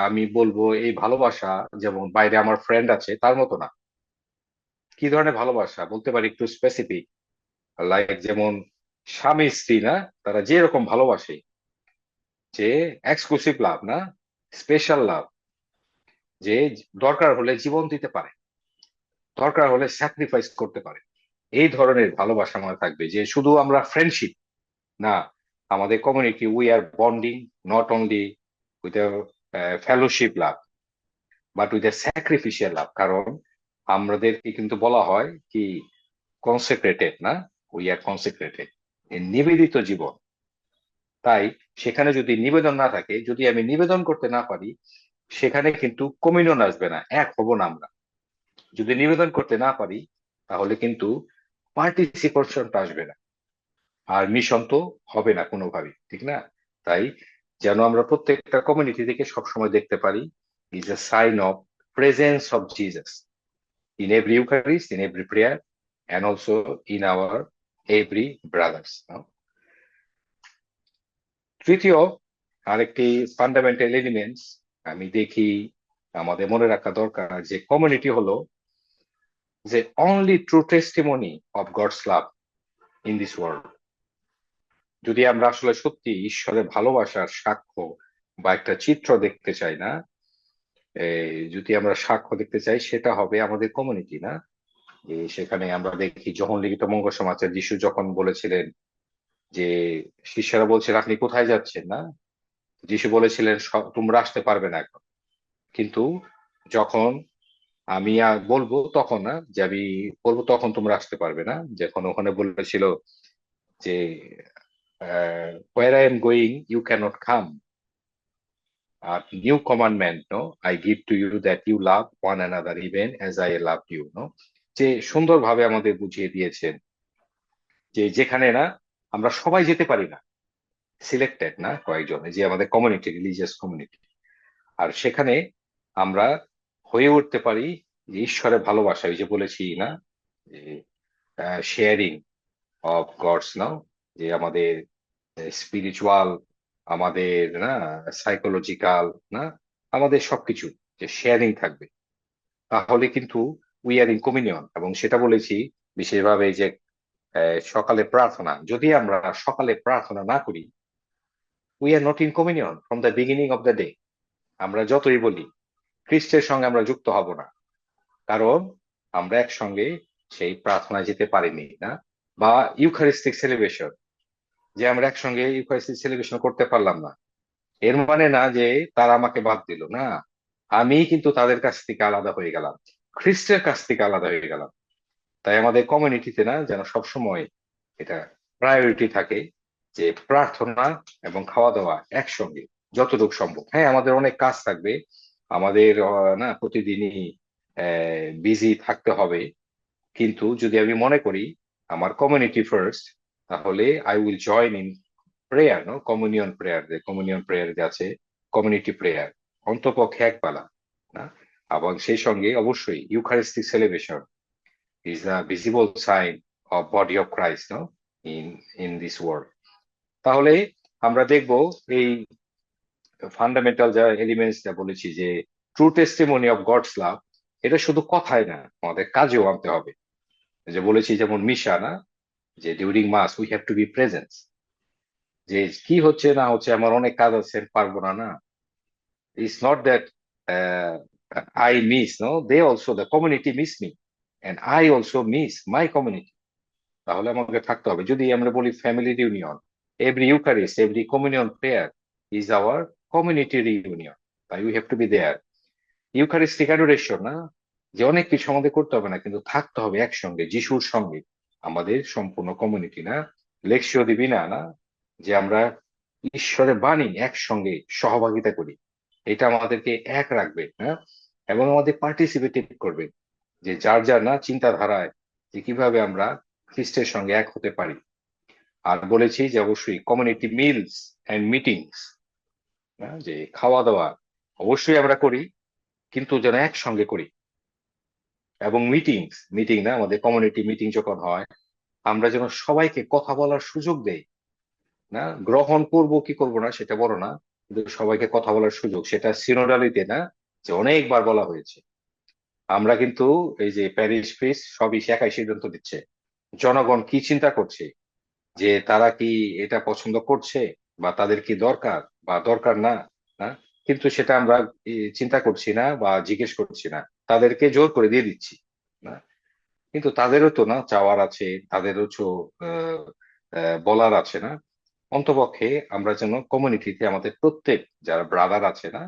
আমি বলবো এই ভালোবাসা যেমন বাইরে আমার ফ্রেন্ড আছে তার মতো না। কি ধরনের ভালোবাসা বলতে পারি একটু স্পেসিফিক, লাইক যেমন স্বামী স্ত্রী, না, তারা যে রকম ভালোবাসে, যে এক্সক্লুসিভ লাভ, না, স্পেশাল লাভ, যে দরকার হলে জীবন দিতে পারে, দরকার হলে স্যাক্রিফাইস করতে পারে, এই ধরনের ভালোবাসা আমাদের থাকবে। যে শুধু আমরা ফ্রেন্ডশিপ না, আমাদের community we are bonding not only with fellowship love but with sacrificial love. কারণ আমাদেরকে কিন্তু বলা হয় কি কনসেক্রেটেড, না, উই আর কনসেক্রেটেড, নিবেদিত জীবন। তাই সেখানে যদি নিবেদন না থাকে, যদি আমি নিবেদন করতে না পারি, সেখানে কিন্তু কমিউনিয়ন আসবে না, এক হব না আমরা। যদি নিবেদন করতে না পারি তাহলে কিন্তু পার্টিসিপেশনটা আসবে না, আর মিশন তো হবে না কোনোভাবেই, ঠিক না। তাই যেন আমরা প্রত্যেকটা কমিউনিটি থেকে সবসময় দেখতে পারি is a sign of presence of Jesus in every Eucharist, in every prayer, and also in our every brothers. তৃতীয় আরেকটি ফান্ডামেন্টাল এলিমেন্টস আমি দেখি আমাদের মনে রাখা দরকার, যে কমিউনিটি হলো যে only true testimony of God's love in this world. যদি আমরা আসলে সত্যি ঈশ্বরের ভালোবাসার সাক্ষ্য বা একটা চিত্র দেখতে চাই, না, যদি আমরা সাক্ষ্য দেখতে চাই সেটা হবে আমাদের কমিউনিটি, না? সেখানে আমরা দেখি যখন লিখিত মঙ্গল সমাজে যিশু যখন বলেছিলেন যে শিষ্যরা বলছিল আপনি কোথায় যাচ্ছেন, না? যিশু বলেছিলেন তোমরা আসতে পারবে না এখন, কিন্তু যখন আমি বলবো তখন, না যে আমি বলবো তখন তোমরা আসতে পারবে না, যখন ওখানে বলেছিল যে where I am going you cannot come, আর new commandment no I give to you that you love one another even as I love you, no? যে সুন্দরভাবে আমাদের বুঝিয়ে দিয়েছেন যে যেখানে না আমরা সবাই যেতে পারি না, সিলেক্টেড না কয়েকজন, যে আমাদের কমিউনিটি, রিলিজিয়াস কমিউনিটি, আর সেখানে আমরা হয়ে উঠতে পারি যে ঈশ্বরের ভালোবাসা, ওই যে বলেছি না যে শেয়ারিং অফ গডস, নাও যে আমাদের স্পিরিচুয়াল, আমাদের না সাইকোলজিক্যাল, না আমাদের সবকিছু যে শেয়ারিং থাকবে, তাহলে কিন্তু উই আর ইন কমিউনিয়ন। এবং সেটা বলেছি বিশেষভাবে যে সকালে প্রার্থনা, যদি আমরা সকালে প্রার্থনা না করি we are not in communion from the beginning of the day. আমরা যতই বলি খ্রিস্টের সঙ্গে আমরা যুক্ত হব না, কারণ আমরা একসঙ্গে সেই প্রার্থনায় যেতে পারিনি, না? বা ইউখারিস্টিক সেলিব্রেশন, যে আমরা একসঙ্গে ইউখারিস্টিক সেলিব্রেশন করতে পারলাম না, এর মানে না যে তারা আমাকে বাদ দিল, না, আমি কিন্তু তাদের কাছ থেকে আলাদা হয়ে গেলাম, খ্রিস্টের কাছ থেকে আলাদা হয়ে গেলাম। তাই আমাদের কমিউনিটিতে না যেন সবসময় এটা প্রায়োরিটি থাকে যে প্রার্থনা এবং খাওয়া দাওয়া একসঙ্গে যতটুকু সম্ভব। হ্যাঁ, আমাদের অনেক কাজ থাকবে, আমাদের না প্রতিদিনই বিজি থাকতে হবে, কিন্তু যদি আমি মনে করি আমার কমিউনিটি ফার্স্ট, তাহলে I will join in prayer, no communion prayer, যে কমিউনিয়ন প্রেয়ার যে আছে, কমিউনিটি প্রেয়ার অন্তপক্ষে একবেলা, না? এবং সেই সঙ্গে অবশ্যই ইউখারিস্টিক celebration is a visible sign of body of Christ, no? in this world. তাহলে আমরা দেখব এই ফান্ডামেন্টাল যা এলিমেন্টস যা বলেছি যে ট্রু টেস্টিমনি অফ গডস লাভ, এটা শুধু কথায় না, আমাদের কাজেও আনতে হবে। যে বলেছি যেমন মিশা, না যে during mass we have to be present, যে কি হচ্ছে না হচ্ছে আমার অনেক কাজ আছে পারবো না, না, it's not that I miss, no, they also the community miss me and I also miss my community. তাহলে আমাকে থাকতে হবে। যদি আমরা বলি family reunion, every Eucharist, every communion prayer is our community reunion, তাই we have to be there. Eucharistic adoration, না যে অনেক কিছু আমাদের করতে হবে না, কিন্তু থাকতে হবে একসঙ্গে যিশুর সঙ্গে আমাদের সম্পূর্ণ কমিউনিটি, না লেকশিও দিবিনা, না যে আমরা ঈশ্বরের বাণী একসঙ্গে সহভাগিতা করি, এটা আমাদেরকে এক রাখবে, হ্যাঁ, এবং আমাদের পার্টিসিপেটিভ করবে যে যার যার না চিন্তাধারায় যে কিভাবে আমরা খ্রিস্টের সঙ্গে এক হতে পারি। আর বলেছি যে অবশ্যই কমিউনিটি মিলস এন্ড মিটিংস, যে খাওয়া দাওয়া অবশ্যই আমরা করি, কিন্তু যেন একসঙ্গে করি। এবং মিটিং না আমাদের কমিউনিটি মিটিং যখন হয়, আমরা যেন সবাইকে কথা বলার সুযোগ দেই, না গ্রহণ করব কি করব না সেটা বড় না, কিন্তু সবাইকে কথা বলার সুযোগ, সেটা সিনোডালিতে, না যে অনেকবার বলা হয়েছে। আমরা কিন্তু এই যে প্যারিশ প্রিস সবই একাই সিদ্ধান্ত দিচ্ছে, জনগণ কি চিন্তা করছে, যে তারা কি এটা পছন্দ করছে বা তাদের কি দরকার বা দরকার না, না, কিন্তু সেটা আমরা চিন্তা করছি না বা জিজ্ঞেস করছি না, তাদেরকে জোর করে দিয়ে দিচ্ছি, না? কিন্তু তাদেরও তো না চাওয়ার আছে, তাদেরও তো বলার আছে, না? অন্তপক্ষে আমরা যেন কমিউনিটিতে আমাদের প্রত্যেক যারা ব্রাদার আছে, না,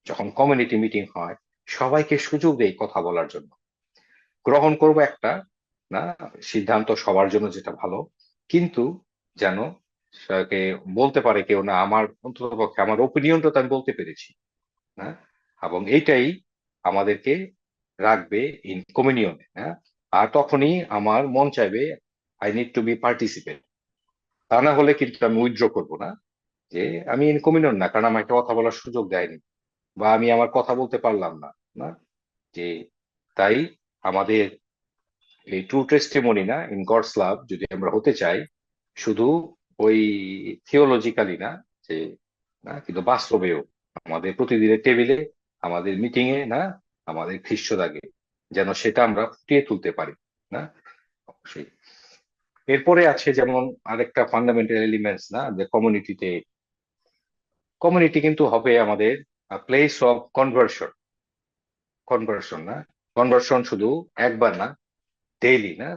যখন কমিউনিটি মিটিং হয় সবাইকে সুযোগ দেই কথা বলার জন্য। গ্রহণ করব একটা, না সিদ্ধান্ত সবার জন্য যেটা ভালো, কিন্তু যেন তাকে বলতে পারে কেউ, না আমার অন্ততপক্ষে আমার ওপিনিয়নটা তো আমি বলতে পেরেছি, না, এবং এইটাই আমাদেরকে রাখবে ইন কমিউনিয়নে, হ্যাঁ। আর তখনই আমার মন চাইবে I need to be participate, তা না হলে কিন্তু আমি উইথড্র করবো না, যে আমি ইন কমিউনিয়ন না, কারণ আমার একটা কথা বলার সুযোগ দেয়নি বা আমি আমার কথা বলতে পারলাম না, না, যে তাই আমাদের এই ট্রু টেস্টিমনি, না ইন গডস লাভ যদি আমরা হতে চাই, শুধু ওই থিওলজিক্যালি না, যে না কিন্তু বাস্তবেও আমাদের প্রতিদিনের টেবিলে, আমাদের মিটিং এ, না আমাদের খ্রিস্ট দাগে যেন সেটা আমরা ফুটিয়ে তুলতে পারি, না অবশ্যই। এরপরে আছে যেমন আরেকটা ফান্ডামেন্টাল এলিমেন্টস, না যে কমিউনিটি কিন্তু হবে আমাদের প্লেস অফ কনভার্সন, কনভার্সন না, কনভার্সন শুধু একবার না, ডেইলি না।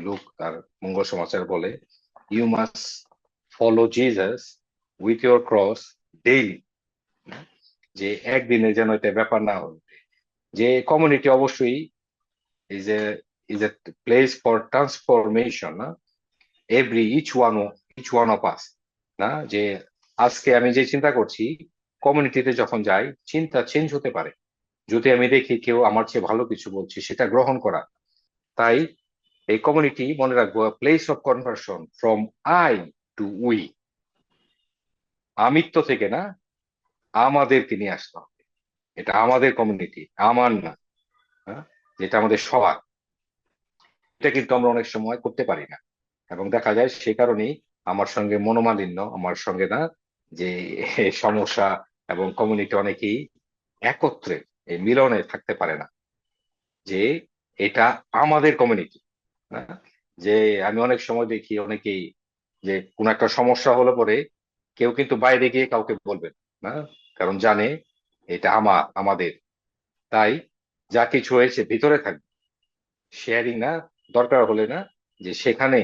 লুক তার মঙ্গল সমাচার বলে, you must follow Jesus with your cross daily, যে একদিনে যেন এটা ব্যাপার না হয়। যে কমিউনিটি অবশ্যই is a is a place for transformation না, ইচ ওয়ান অফ আস না। যে আজকে আমি যে চিন্তা করছি, কমিউনিটিতে যখন যাই চিন্তা চেঞ্জ হতে পারে। যদি আমি দেখি কেউ আমার চেয়ে ভালো কিছু বলছে, সেটা গ্রহণ করা। তাই এই কমিউনিটি মনে রাখবো, place of conversion from I to we, আমিত্ব থেকে না আমাদেরকে নিয়ে আসতে হবে। এটা আমাদের কমিউনিটি, আমার না, হ্যাঁ? যেটা আমাদের সবার। এটা কিন্তু আমরা অনেক সময় করতে পারি না, এবং দেখা যায় সে কারণেই আমার সঙ্গে মনোমালিন্য, আমার সঙ্গে না যে সমস্যা, এবং কমিউনিটি অনেকেই একত্রে এই মিলনে থাকতে পারে না। যে এটা আমাদের কমিউনিটি না। যে আমি অনেক সময় দেখি অনেকেই যে কোন একটা সমস্যা হলে পরে কেউ কিন্তু বাইরে গিয়ে কাউকে বলবেন না, কারণ জানে এটা আমাদের। তাই যা কিছু হয়েছে ভিতরে থাকবে, শেয়ারিং না, দরকার হলে না যে সেখানে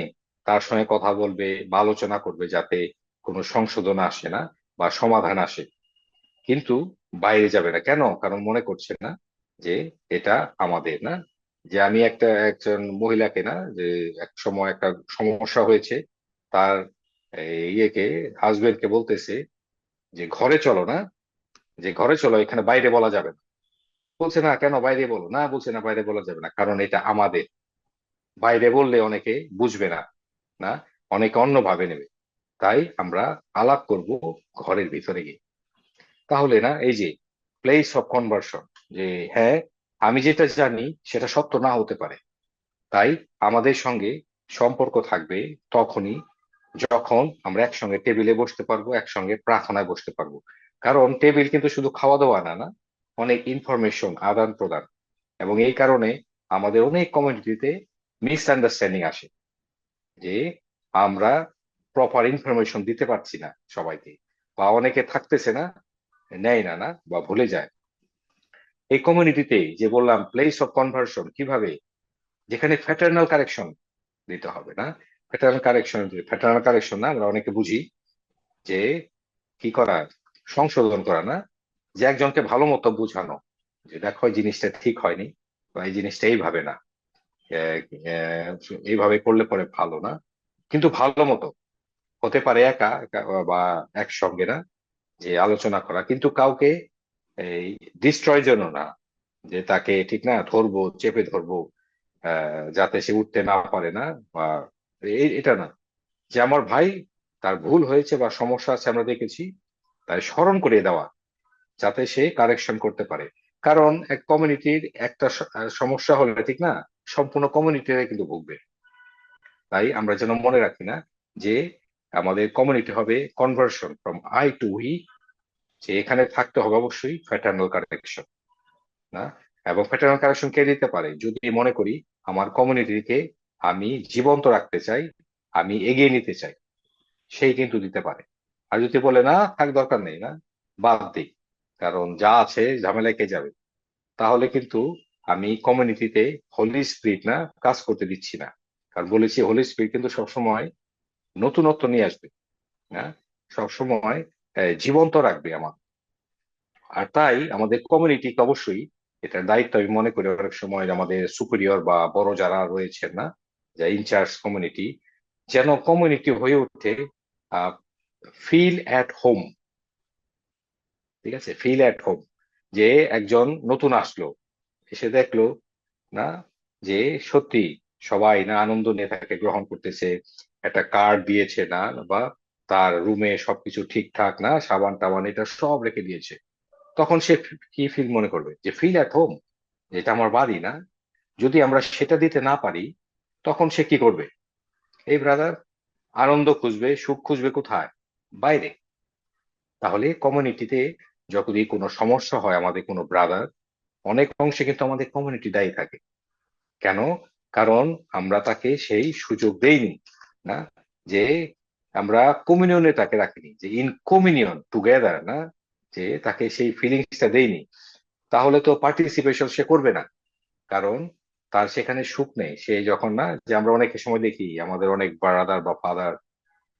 তার সঙ্গে কথা বলবে বা আলোচনা করবে, যাতে কোনো সংশোধন আসে না বা সমাধান আসে। কিন্তু বাইরে যাবে না, কেন? কারণ মনে করছে না যে এটা আমাদের না। যে আমি একজন মহিলাকে না, যে এক সময় একটা সমস্যা হয়েছে, তার ইয়েকে, হাজবেন্ডকে বলতেছে যে ঘরে চলো না, যে ঘরে চলো, এখানে বাইরে বলা যাবে না। বলছে না, কেন বাইরে বলো না? বলছে না, বাইরে বলা যাবে না, কারণ এটা আমাদের। বাইরে বললে অনেকে বুঝবে না, না, অনেকে অন্যভাবে নেবে। তাই আমরা আলাপ করব ঘরের ভিতরে গিয়ে। তাহলে না এই যে প্লেস অফ কনভার্সন, যে হ্যাঁ, আমি যেটা জানি সেটা সত্য না হতে পারে। তাই আমাদের সঙ্গে সম্পর্ক থাকবে তখনই যখন আমরা একসঙ্গে টেবিলে বসতে পারবো, একসঙ্গে প্রার্থনায় বসতে পারবো। কারণ টেবিল কিন্তু শুধু খাওয়া দাওয়া না, না, অনেক ইনফরমেশন আদান প্রদান। এবং এই কারণে আমাদের অনেক কমিউনিটিতে মিসআন্ডারস্ট্যান্ডিং আসে, যে আমরা প্রপার ইনফরমেশন দিতে পারছি না সবাইকে, বা অনেকে থাকতেছে না, নেয় না, না, বা ভুলে যায়। এই কমিউনিটিতে যে বললাম প্লেস অফ কনভার্সন কিভাবে, যেখানে ফ্যাটার্নাল কারেকশন দিতে হবে না। ফ্যাটার্নাল কারেকশন না, আমরা অনেকে বুঝি যে কি করা, সংশোধন করা না, যে একজনকে ভালো মতো বোঝানো, যে দেখো এই জিনিসটা ঠিক হয়নি, বা এই জিনিসটা এইভাবে না, আহ, এইভাবে করলে পরে ভালো না। কিন্তু ভালো মতো হতে পারে বা একসঙ্গে না, যে আলোচনা করা, কিন্তু কাউকে এই ডিস্ট্রয় জন্য না, যে তাকে ঠিক না ধরবো, চেপে ধরবো, যাতে সে উঠতে না পারে না, বা এটা না, যে আমার ভাই তার ভুল হয়েছে বা সমস্যা আছে আমরা দেখেছি, তাই স্মরণ করিয়ে দেওয়া, যাতে সে কারেকশন করতে পারে। কারণ এক কমিউনিটির একটা সমস্যা হলে ঠিক না, সম্পূর্ণ কমিউনিটিরা কিন্তু ভুগবে। তাই আমরা যেন মনে রাখি না যে আমাদের কমিউনিটি হবে conversion from I to we, যে এখানে থাকতে হবে অবশ্যই ফ্যাটার্নাল কারেকশন না। এবং ফ্যাটার্নাল কারেকশন কে দিতে পারে? যদি মনে করি আমার কমিউনিটিকে আমি জীবন্ত রাখতে চাই, আমি এগিয়ে নিতে চাই, সেই কিন্তু দিতে পারে। আর যদি বলে না থাক, দরকার নেই না, বাদ দিই, কারণ যা আছে ঝামেলায় কে যাবে, তাহলে কিন্তু আমি কমিউনিটিতে হোলি স্পিরিট না কাজ করতে দিচ্ছি না। কারণ বলেছি হোলি স্পিরিট কিন্তু সবসময় নতুনত্ব নিয়ে আসবে না, সবসময় জীবন্ত রাখবে আমার। আর তাই আমাদের কমিউনিটিকে অবশ্যই এটার দায়িত্ব আমি মনে করি অনেক সময় আমাদের সুপিরিয়র বা বড় যারা রয়েছেন না, যা ইনচার্জ কমিউনিটি, যেন কমিউনিটি হয়ে ওঠে ফিল অ্যাট হোম। ঠিক আছে, ফিল অ্যাট হোম। যে একজন নতুন আসলো, এসে দেখলো না যে সত্যি সবাই না আনন্দ নিয়ে তাকে গ্রহণ করতেছে, একটা কার্ড দিয়েছে না, বা তার রুমে সবকিছু ঠিকঠাক না, সাবান টাবান এটা সব রেখে দিয়েছে, তখন সে কি ফিল মনে করবে? যে ফিল অ্যাট হোম, যেটা আমার বাড়ি না। যদি আমরা সেটা দিতে না পারি, তখন সে কি করবে? এই ব্রাদার, আনন্দ খুঁজবে, সুখ খুঁজবে কোথায়? বাইরে। তাহলে কমিউনিটিতে যদি কোনো সমস্যা হয়, আমাদের কোনো ব্রাদার, অনেক অংশে কিন্তু আমাদের কমিউনিটি দায়ী থাকে। কেন? কারণ আমরা তাকে সেই সুযোগ দেইনি না, যে আমরা কমিউনিয়নে তাকে রাখিনি, যে ইন কমিউনিয়ন টুগেদার না, যে তাকে সেই ফিলিংসটা দেইনি। তাহলে তো পার্টিসিপেশন সে করবে না, কারণ তার সেখানে সুখ নেই। সে যখন না, যে আমরা অনেক সময় দেখি আমাদের অনেক ব্রাদার বা ফাদার,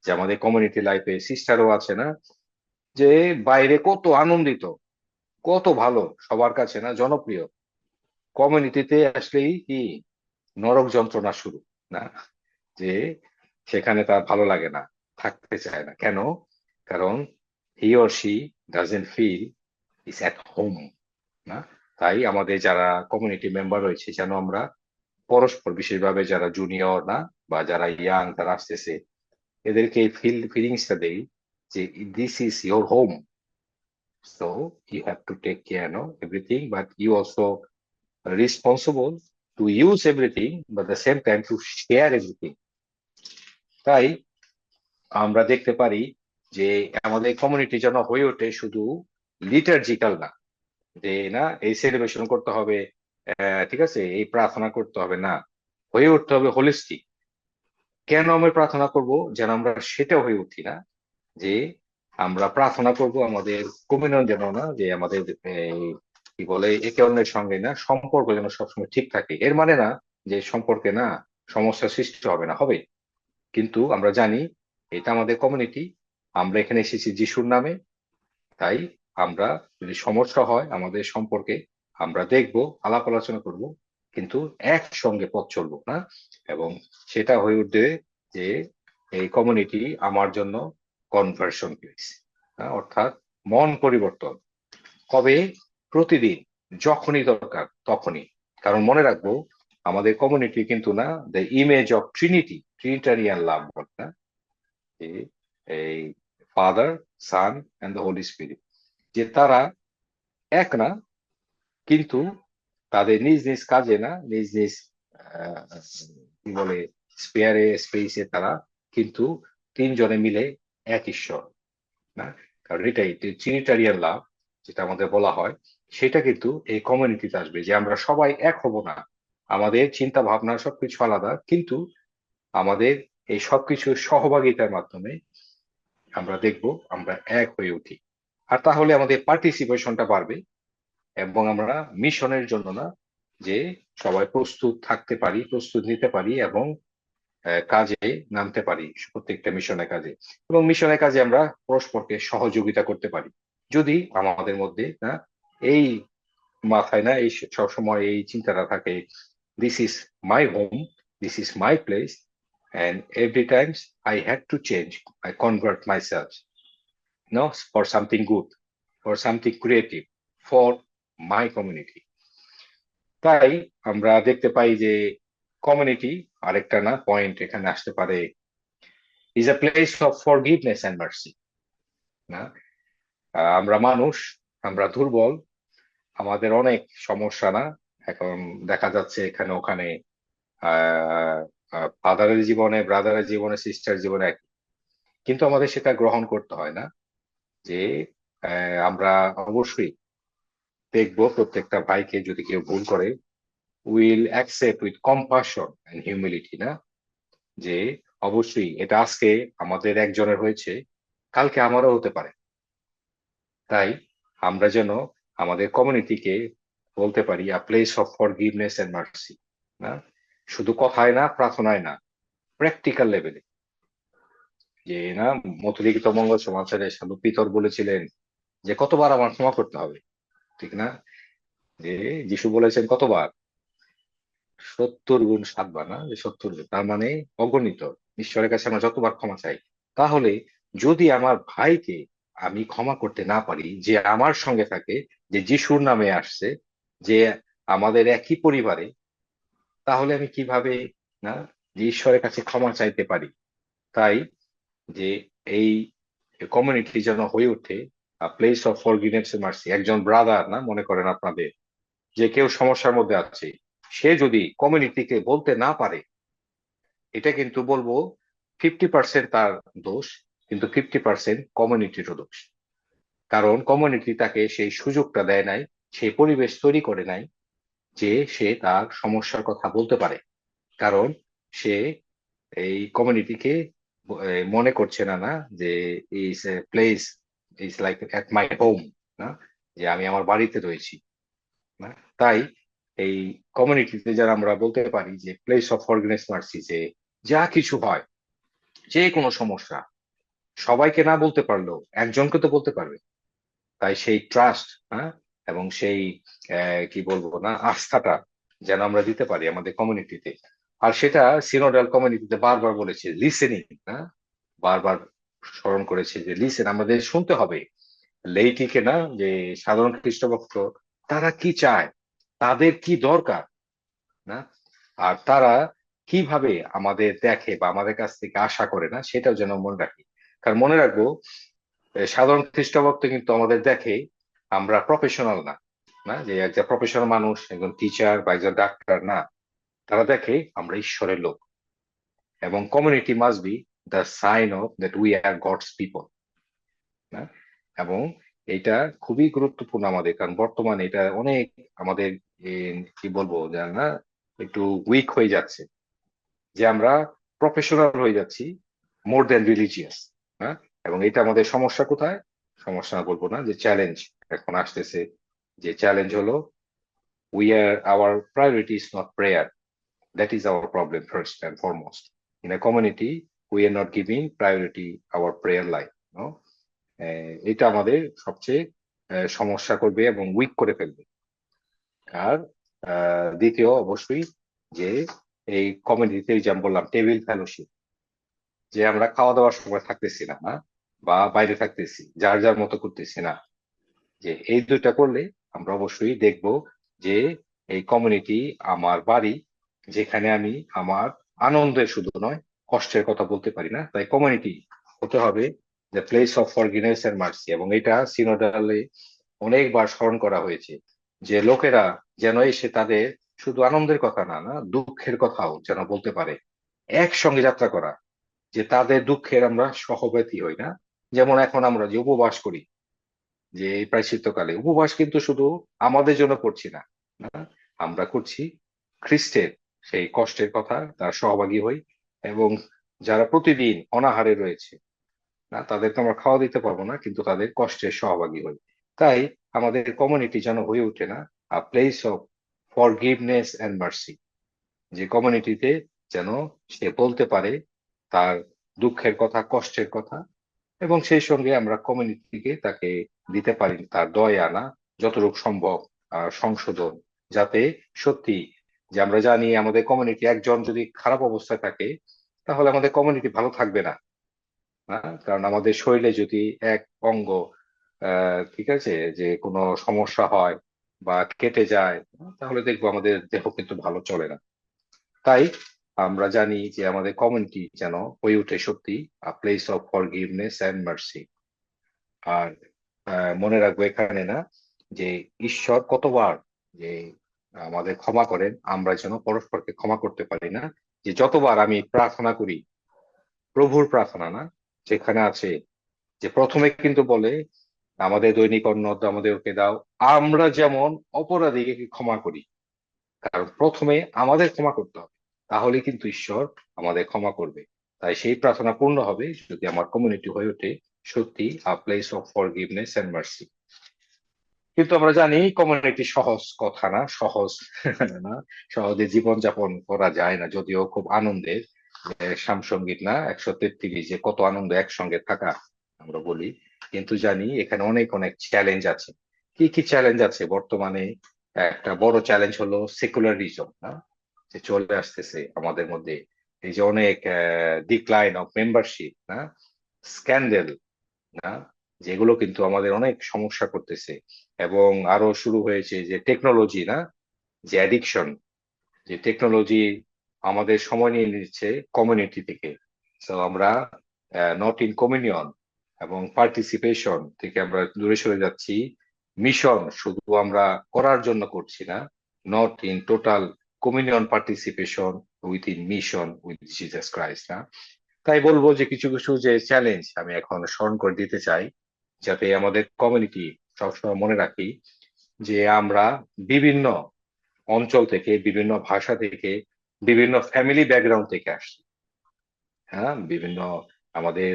যে আমাদের কমিউনিটি লাইফে সিস্টারও আছে না, যে বাইরে কত আনন্দিত, কত ভালো, সবার কাছে না জনপ্রিয়, কমিউনিটিতে আসলেই কি নরক যন্ত্রণা শুরু, না, যে সেখানে তার ভালো লাগে না, থাকতে চায় না। কেন? কারণ he or she doesn't feel is at home, না। তাই আমাদের যারা কমিউনিটি মেম্বার রয়েছে, যেন আমরা পরস্পর, বিশেষভাবে যারা জুনিয়র না বা যারা ইয়াং তারা আসতেছে, এদেরকে ফিলিংসটা দেই যে this is your home, so you have to take care no everything, but you also responsible to use everything, but the same time to share everything. তাই আমরা দেখতে পারি যে আমাদের কমিউনিটি যেন হয়ে ওঠে শুধু লিটার্জিক্যাল না, যে না এই সেলিব্রেশন করতে হবে, ঠিক আছে, এই প্রার্থনা করতে হবে, না, হয়ে উঠতে হবে হোলিস্টিক। কেন আমরা প্রার্থনা করব? যেন আমরা সেটা হয়ে উঠি না, যে আমরা প্রার্থনা করব আমাদের কমিউনিয়ন যেন না, যে আমাদের কি বলে একে অন্যের সঙ্গে না সম্পর্ক যেন সবসময় ঠিক থাকে। এর মানে না যে সম্পর্কে না সমস্যা সৃষ্টি হবে না, হবে। কিন্তু আমরা জানি এটা আমাদের কমিউনিটি, আমরা এখানে এসেছি যিশুর নামে। তাই আমরা যদি সমস্যা হয় আমাদের সম্পর্কে, আমরা দেখব, আলাপ আলোচনা করব, কিন্তু একসঙ্গে পথ চলবো না। এবং সেটা হয়ে উঠবে যে এই কমিউনিটি আমার জন্য কনভার্সন প্লেস, অর্থাৎ মন পরিবর্তন। কবে? প্রতিদিন, যখনই দরকার তখনই। কারণ মনে রাখবো, আমাদের কমিউনিটি কিন্তু না the image of trinitarian love, না, এই Father, Son and the Holy Spirit, যে তারা এক না, কিন্তু তাদের নিজ নিজ কাজে না, নিজ নিজ কি বলে স্পেসে তারা কিন্তু তিনজনে মিলে এক ঈশ্বর, না। কারণ এটাই ট্রিনিটারিয়ান লাভ যেটা আমাদের বলা হয়, সেটা কিন্তু এই কমিউনিটিতে আসবে, যে আমরা সবাই এক হব না, আমাদের চিন্তা ভাবনা সবকিছু আলাদা, কিন্তু আমাদের এই সবকিছু সহভাগিতার মাধ্যমে আমরা দেখব আমরা এক হয়ে উঠি। আর তাহলে আমাদের পার্টিসিপেশনটা বাড়বে, এবং আমরা মিশনের জন্য না, যে সবাই প্রস্তুত থাকতে পারি, প্রস্তুত নিতে পারি, এবং কাজে নামতে পারি, প্রত্যেকটা মিশনের কাজে। এবং মিশনের কাজে আমরা পরস্পরকে সহযোগিতা করতে পারি, যদি আমাদের মধ্যে না এই মাথায় না এই সবসময় এই চিন্তাটা থাকে, this is my home, this is my place, and every times I had to change, I convert myself, no, for something good, for something creative, for my community. তাই আমরা দেখতে পাই যে কমিউনিটি, আরেকটা না পয়েন্ট এখানে আসতে পারে, is a place of forgiveness and mercy, না। আমরা মানুষ, আমরা দুর্বল, আমাদের অনেক সমস্যা, না। এখন দেখা যাচ্ছে এখানে ওখানে ফাদারের জীবনে, ব্রাদারের জীবনে, সিস্টার জীবনে একই, কিন্তু আমাদের সেটা গ্রহণ করতে হয়, না, যে আমরা অবশ্যই দেখবো প্রত্যেকটা ভাইকে যদি কেউ ভুল করে, will accept with compassion and humility, না, যে অবশ্যই এটা আজকে আমাদের একজনের হয়েছে, কালকে আমারও হতে পারে। তাই আমরা যেন আমাদের কমিউনিটিকে বলতে পারি a place of forgiveness and mercy, না, শুধু কথায় না, প্রার্থনায় না, প্র্যাকটিক্যাল লেভেলে। যে না, মথুলিখিত মঙ্গল সমাচারে সাধু পিতর বলেছিলেন যে কতবার আমার ক্ষমা করতে হবে, ঠিক না? যে যিশু বলেছেন কতবার? 70 গুণ 7 বার, না, যে 70 গুণ, তার মানে অগণিত। ঈশ্বরের কাছে আমরা যতবার ক্ষমা চাই, তাহলে যদি আমার ভাইকে আমি ক্ষমা করতে না পারি, যে আমার সঙ্গে থাকে, যে যিশুর নামে আসছে, যে আমাদের একই পরিবারে, তাহলে আমি কিভাবে, না, যে ঈশ্বরের কাছে ক্ষমা চাইতে পারি? তাই যে এই কমিউনিটি যেন হয়ে ওঠে place of forgiveness and mercy. একজন ব্রাদার, না, মনে করেন আপনাদের যে কেউ সমস্যার মধ্যে আছে, সে যদি কমিউনিটিকে বলতে না পারে, এটা কিন্তু বলবো 50% তার দোষ, কিন্তু 50% কমিউনিটিরও দোষ। কারণ কমিউনিটি তাকে সেই সুযোগটা দেয় নাই, সেই পরিবেশ তৈরি করে নাই, যে সে তার সমস্যার কথা বলতে পারে। কারণ সে এই কমিউনিটিকে মনে করছে না, না, যে is a place, is like at my home, না, যে আমি আমার বাড়িতে রয়েছি। না? তাই এই কমিউনিটিতে যারা আমরা বলতে পারি যে প্লেস অফ ফরগিভনেস মার্সি, যে যা কিছু হয়, যে কোনো সমস্যা সবাইকে না বলতে পারলেও একজনকে তো বলতে পারবে। তাই সেই ট্রাস্ট, হ্যাঁ, এবং সেই কি বলবো না, আস্থাটা যেন আমরা দিতে পারি আমাদের কমিউনিটিতে। আর সেটা সিনোডাল কমিউনিটিতে বারবার বলেছে লিসেনিং, হ্যাঁ, বারবার স্মরণ করেছে যে লিসেন, আমাদের শুনতে হবে লেইটিকে, না, যে সাধারণ খ্রিস্টভক্ত তারা কি চায়, তাদের কি দরকার, না, আর তারা কিভাবে আমাদের দেখে বা আমাদের কাছ থেকে আশা করে, না, সেটাও যেন মনে রাখি। কারণ মনে রাখবো, সাধারণ খ্রিস্টভক্ত কিন্তু আমাদের দেখে আমরা প্রফেশনাল না, না, যে একটা প্রফেশনাল মানুষ, একজন টিচার বা একজন ডাক্তার না, তারা দেখে আমরা ঈশ্বরের লোক। এবং community must be the sign of that we are God's people, না। এবং এটা খুবই গুরুত্বপূর্ণ আমাদের, কারণ বর্তমানে এটা অনেক আমাদের কি বলবো জান না, একটু উইক হয়ে যাচ্ছে, যে আমরা প্রফেশনাল হয়ে যাচ্ছি মোর দেন রিলিজিয়াস, হ্যাঁ। এবং এটা আমাদের সমস্যা কোথায়, সমস্যা বলবো না, যে চ্যালেঞ্জ এখন আসতেছে। যে চ্যালেঞ্জ হলো, we are our priority is not prayer, that is our problem first and foremost in a community. We are not giving priority our prayer life, no. এটা আমাদের সবচেয়ে সমস্যা করবে এবং উইক করে ফেলবে। আর দ্বিতীয় অবশ্যই, যে এই কমিউনিটিতে যেমন বললাম টেবিল ফেলোশিপ, যে আমরা খাওয়া দাওয়ার সময় থাকতেছি না, হ্যাঁ, বা বাইরে থাকতেছি, যার যার মতো করতেছি না, যে এই দুইটা করলে আমরা অবশ্যই দেখব যে এই কমিউনিটি আমার বাড়ি, যেখানে আমি আমার আনন্দের শুধু নয় কষ্টের কথা বলতে পারি, না। তাই কমিউনিটি হতে হবে the place of forgiveness and mercy. এবং এটা সিনোডালে অনেকবার স্মরণ করা হয়েছে, যে লোকেরা যেন এসে তাদের শুধু আনন্দের কথা না, না, দুঃখের কথাও যেন বলতে পারে, একসঙ্গে যাত্রা করা, যে তাদের দুঃখের আমরা সহব্যাথী হই, না। যেমন এখন আমরা যে উপবাস করি, যে এই প্রায়শ্চিত্তকালে উপবাস কিন্তু শুধু আমাদের জন্য করছি না, না, আমরা করছি খ্রিস্টের সেই কষ্টের কথা তার সহভাগী হই। এবং যারা প্রতিদিন অনাহারে রয়েছে, না, তাদেরকে আমরা খাওয়া দিতে পারবো না, কিন্তু তাদের কষ্টের সহভাগী হই। তাই আমাদের কমিউনিটি যেন হয়ে ওঠে, না, a place of forgiveness and mercy, যে কমিউনিটিতে যেন সে বলতে পারে তার দুঃখের কথা, কষ্টের কথা, এবং সেই সঙ্গে আমরা কমিউনিটিকে তাকে দিতে পারি তার দয়া, না, যতটুকু সম্ভব সংশোধন, যাতে সত্যি, যে আমরা জানি আমাদের কমিউনিটি একজন যদি খারাপ অবস্থায় থাকে, তাহলে আমাদের কমিউনিটি ভালো থাকবে না, না। কারণ আমাদের শরীরে যদি এক অঙ্গ ঠিক আছে, যে কোনো সমস্যা হয় বা কেটে যায়, তাহলে দেখবো আমাদের দেহ কিন্তু ভালো চলে না। তাই আমরা জানি যে আমাদের কমিউনিটি যেন হয়ে ওঠে সত্যি place of forgiveness and mercy. আর মনে রাখবো এখানে, না, যে ঈশ্বর কতবার যে আমাদের ক্ষমা করেন, আমরা যেন পরস্পরকে ক্ষমা করতে পারি, না। যে যতবার আমি প্রার্থনা করি, প্রভুর প্রার্থনা, না, যেখানে আছে যে প্রথমে কিন্তু বলে আমাদের দৈনিক অন্ন আমাদেরকে দাও, আমরা যেমন অপরাধীকে ক্ষমা করি। কারণ প্রথমে আমাদের ক্ষমা করতে হবে, তাহলে কিন্তু ঈশ্বর আমাদের ক্ষমা করবে। তাই সেই প্রার্থনা পূর্ণ হবে যদি আমার কমিউনিটি হয়ে ওঠে সত্যি a place of forgiveness and mercy. কিন্তু আমরা জানি কমিউনিটি সহজ কথা না, সহজ না, সহজে জীবনযাপন করা যায় না, যদিও খুব আনন্দের। শ্যামসঙ্গীত, না, 133, যে কত আনন্দ একসঙ্গে থাকা আমরা বলি, কিন্তু জানি এখানে অনেক অনেক চ্যালেঞ্জ আছে। কি কি চ্যালেঞ্জ আছে বর্তমানে? একটা বড় চ্যালেঞ্জ হলো সেকুলারিজম, না, যে চলে আসতেছে আমাদের মধ্যে। এই যে অনেক ডিক্লাইন অফ মেম্বারশিপ, না, স্ক্যান্ডেল, না, যেগুলো কিন্তু আমাদের অনেক সমস্যা করতেছে। এবং আরো শুরু হয়েছে যে টেকনোলজি, না, যে অ্যাডিকশন, যে টেকনোলজি আমাদের সময় নিয়ে নিচ্ছে কমিউনিটি থেকে। তো আমরা নট ইন কমিউনিয়ন এবং পার্টিসিপেশন থেকে আমরা দূরে সরে যাচ্ছি। মিশন শুধু আমরা করার জন্য করছি না, not in total communion participation with in mission with Jesus Christ, না। তাই বলবো যে কিছু কিছু যে চ্যালেঞ্জ আমি এখন স্মরণ করে দিতে চাই, যাতে আমাদের কমিউনিটি সবসময় মনে রাখি যে আমরা বিভিন্ন অঞ্চল থেকে, বিভিন্ন ভাষা থেকে, বিভিন্ন ফ্যামিলি ব্যাকগ্রাউন্ড থেকে আসছি, হ্যাঁ, বিভিন্ন আমাদের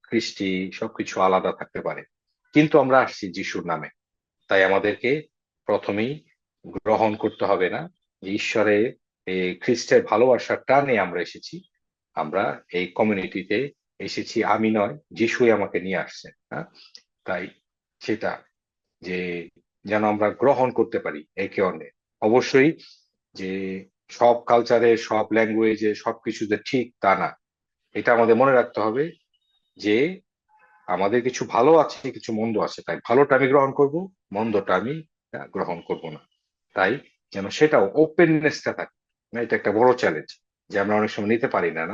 কৃষ্টি সবকিছু আলাদা থাকতে পারে, কিন্তু আমরা আসছি যিশুর নামে। তাই আমাদেরকে প্রথমেই গ্রহণ করতে হবে না যে ঈশ্বরে এই খ্রিস্টের ভালোবাসার টানে আমরা এসেছি, আমরা এই কমিউনিটিতে এসেছি, আমি নয়, যিশুই আমাকে নিয়ে আসছেন। হ্যাঁ, তাই সেটা যে যেন আমরা গ্রহণ করতে পারি একে অন্যের। অবশ্যই যে সব কালচারে, সব ল্যাঙ্গুয়েজে সবকিছু যে ঠিক তা না, এটা আমাদের মনে রাখতে হবে যে আমাদের কিছু ভালো আছে, কিছু মন্দ আছে, তাই ভালোটা আমি গ্রহণ করব, মন্দটা আমি গ্রহণ করব না। তাই যেন সেটাও ওপেননেসটা থাকে না, এটা একটা বড় চ্যালেঞ্জ যে আমরা অনেক সময় নিতে পারি না,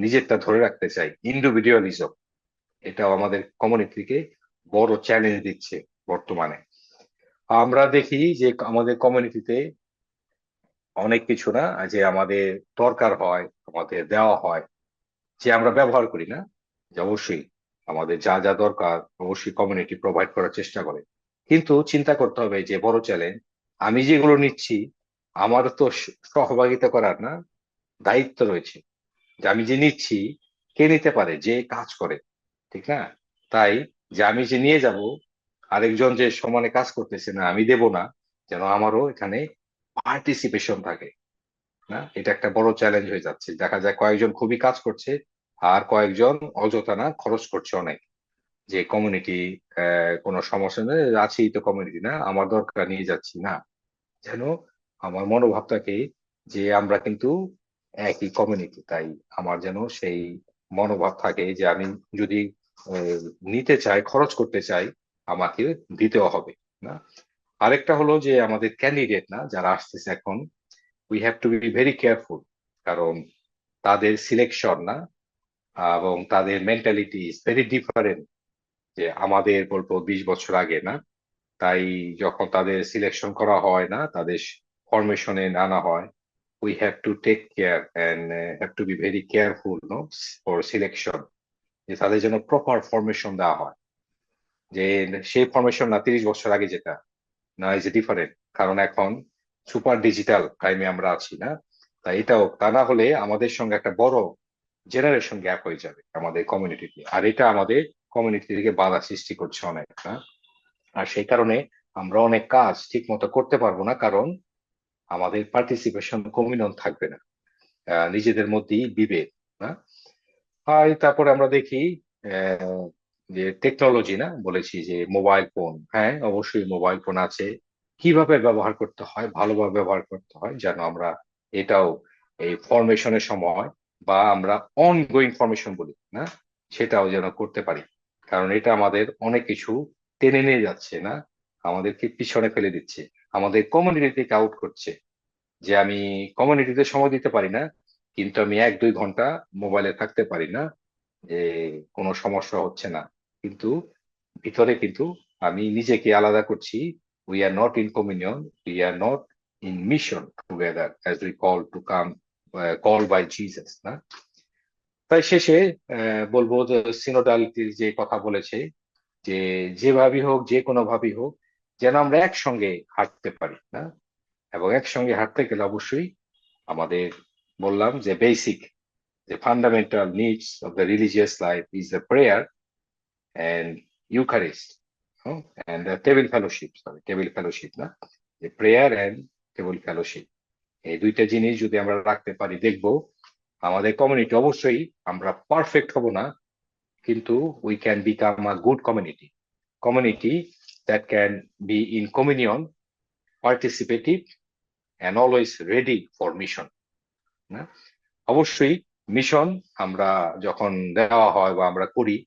নিজেরটা ধরে রাখতে চাই, ইন্ডিভিজুয়ালিজম, এটাও আমাদের কমিউনিটিকে বড় চ্যালেঞ্জ দিচ্ছে বর্তমানে। আমরা দেখি যে আমাদের কমিউনিটিতে অনেক কিছু না যে আমাদের দরকার হয়, আমাদের দেওয়া হয়, যে আমরা ব্যবহার করি না, যে অবশ্যই আমাদের যা যা দরকার অবশ্যই কমিউনিটি প্রোভাইড করার চেষ্টা করে। কিন্তু চিন্তা করতে হবে যে বড় চ্যালেঞ্জ, আমি যেগুলো নিচ্ছি আমার তো সহভাগিতা করার না দায়িত্ব রয়েছে, যে আমি যে নিচ্ছি কে নিতে পারে, যে কাজ করে, ঠিক না? তাই যে আমি যে নিয়ে যাব, আরেকজন যে সমানে কাজ করতেছে না আমি দেব না, যেন আমারও এখানে পার্টিসিপেশন থাকে না। এটা একটা বড় চ্যালেঞ্জ হয়ে যাচ্ছে, দেখা যায় কয়েকজন খুবই কাজ করছে আর কয়েকজন অযথা না খরচ করছে অনেক, যে কমিউনিটি কোনো সমস্যা নেই, আছেই তো কমিউনিটি, না আমার দরকার নিয়ে যাচ্ছি না, যেন আমার মনোভাব থাকে যে আমরা কিন্তু একই কমিউনিটি। তাই আমার যেন সেই মনোভাব থাকে যে আমি যদি আহ, নিতে চাই, খরচ করতে চাই, আমাকে দিতেও হবে না। আরেকটা হলো যে আমাদের ক্যান্ডিডেট না যারা আসতেছে এখন, we have to be very careful, কারণ তাদের সিলেকশন না এবং তাদের মেন্টালিটি ইজ ভেরি ডিফারেন্ট, যে আমাদের বলবো 20 বছর আগে না। তাই যখন তাদের সিলেকশন করা হয় না, তাদের ফরমেশনে আনা হয়, we have to take care and have to be very careful no for selection, যে তাদের জন্য প্রপার ফরমেশন দেওয়া হয়, যে সেই ফরমেশন না 30 বছর আগে যেটা না, ইজ ডিফারেন্ট, কারণ এখন সুপার ডিজিটাল টাইমে আমরা আছি না। তাই এটাও তা না হলে আমাদের সঙ্গে একটা বড় জেনারেশন গ্যাপ হয়ে যাবে আমাদের কমিউনিটিতে, আর এটা আমাদের কমিউনিটি থেকে বাধা সৃষ্টি করছে অনেক না। আর সেই কারণে আমরা অনেক কাজ ঠিক মতো করতে পারবো না, কারণ আমাদের পার্টিসিপেশন কমিউনিয়ন থাকবে না, নিজেদের মধ্যেই বিভেদ না। আর তারপরে আমরা দেখি আহ, যে টেকনোলজি না, বলেছি যে মোবাইল ফোন, হ্যাঁ অবশ্যই মোবাইল ফোন আছে, কিভাবে ব্যবহার করতে হয়, ভালোভাবে ব্যবহার করতে হয়, যেন আমরা এটাও এই ফরমেশনের সময় বা আমরা অনগোয়িং ফরমেশন বলি না, সেটাও যেন করতে পারি, কারণ এটা আমাদের অনেক কিছু টেনে নিয়ে যাচ্ছে না, আমাদেরকে পিছনে ফেলে দিচ্ছে, আমাদের কমিউনিটি থেকে আউট করছে। যে আমি কমিউনিটিতে সময় দিতে পারি না, কিন্তু আমি 1-2 ঘন্টা মোবাইলে থাকতে পারি না, যে কোনো সমস্যা হচ্ছে না, কিন্তু ভিতরে কিন্তু আমি নিজেকে আলাদা করছি। We are not in communion, we are not in mission together as we call to come, call by Jesus না। তাই শেষে বলবো যে সিনোডালিটির যে কথা বলেছে, যে যেভাবেই হোক, যে কোনো ভাবেই হোক, যেন আমরা একসঙ্গে হাঁটতে পারি না। এবং একসঙ্গে হাঁটতে গেলে অবশ্যই আমাদের, বললাম যে basic, the fundamental needs of the religious life is the prayer and Eucharist, and the table fellowship, sorry, table fellowship না, the prayer and table fellowship, এই দুইটা জিনিস যদি আমরা রাখতে পারি, দেখবো আমাদের কমিউনিটি, অবশ্যই আমরা পারফেক্ট হব না, কিন্তু we can become a good community, community that can be in communion, participative and always ready for mission না। অবশ্যই মিশন আমরা যখন দেওয়া হয় বা আমরা করি,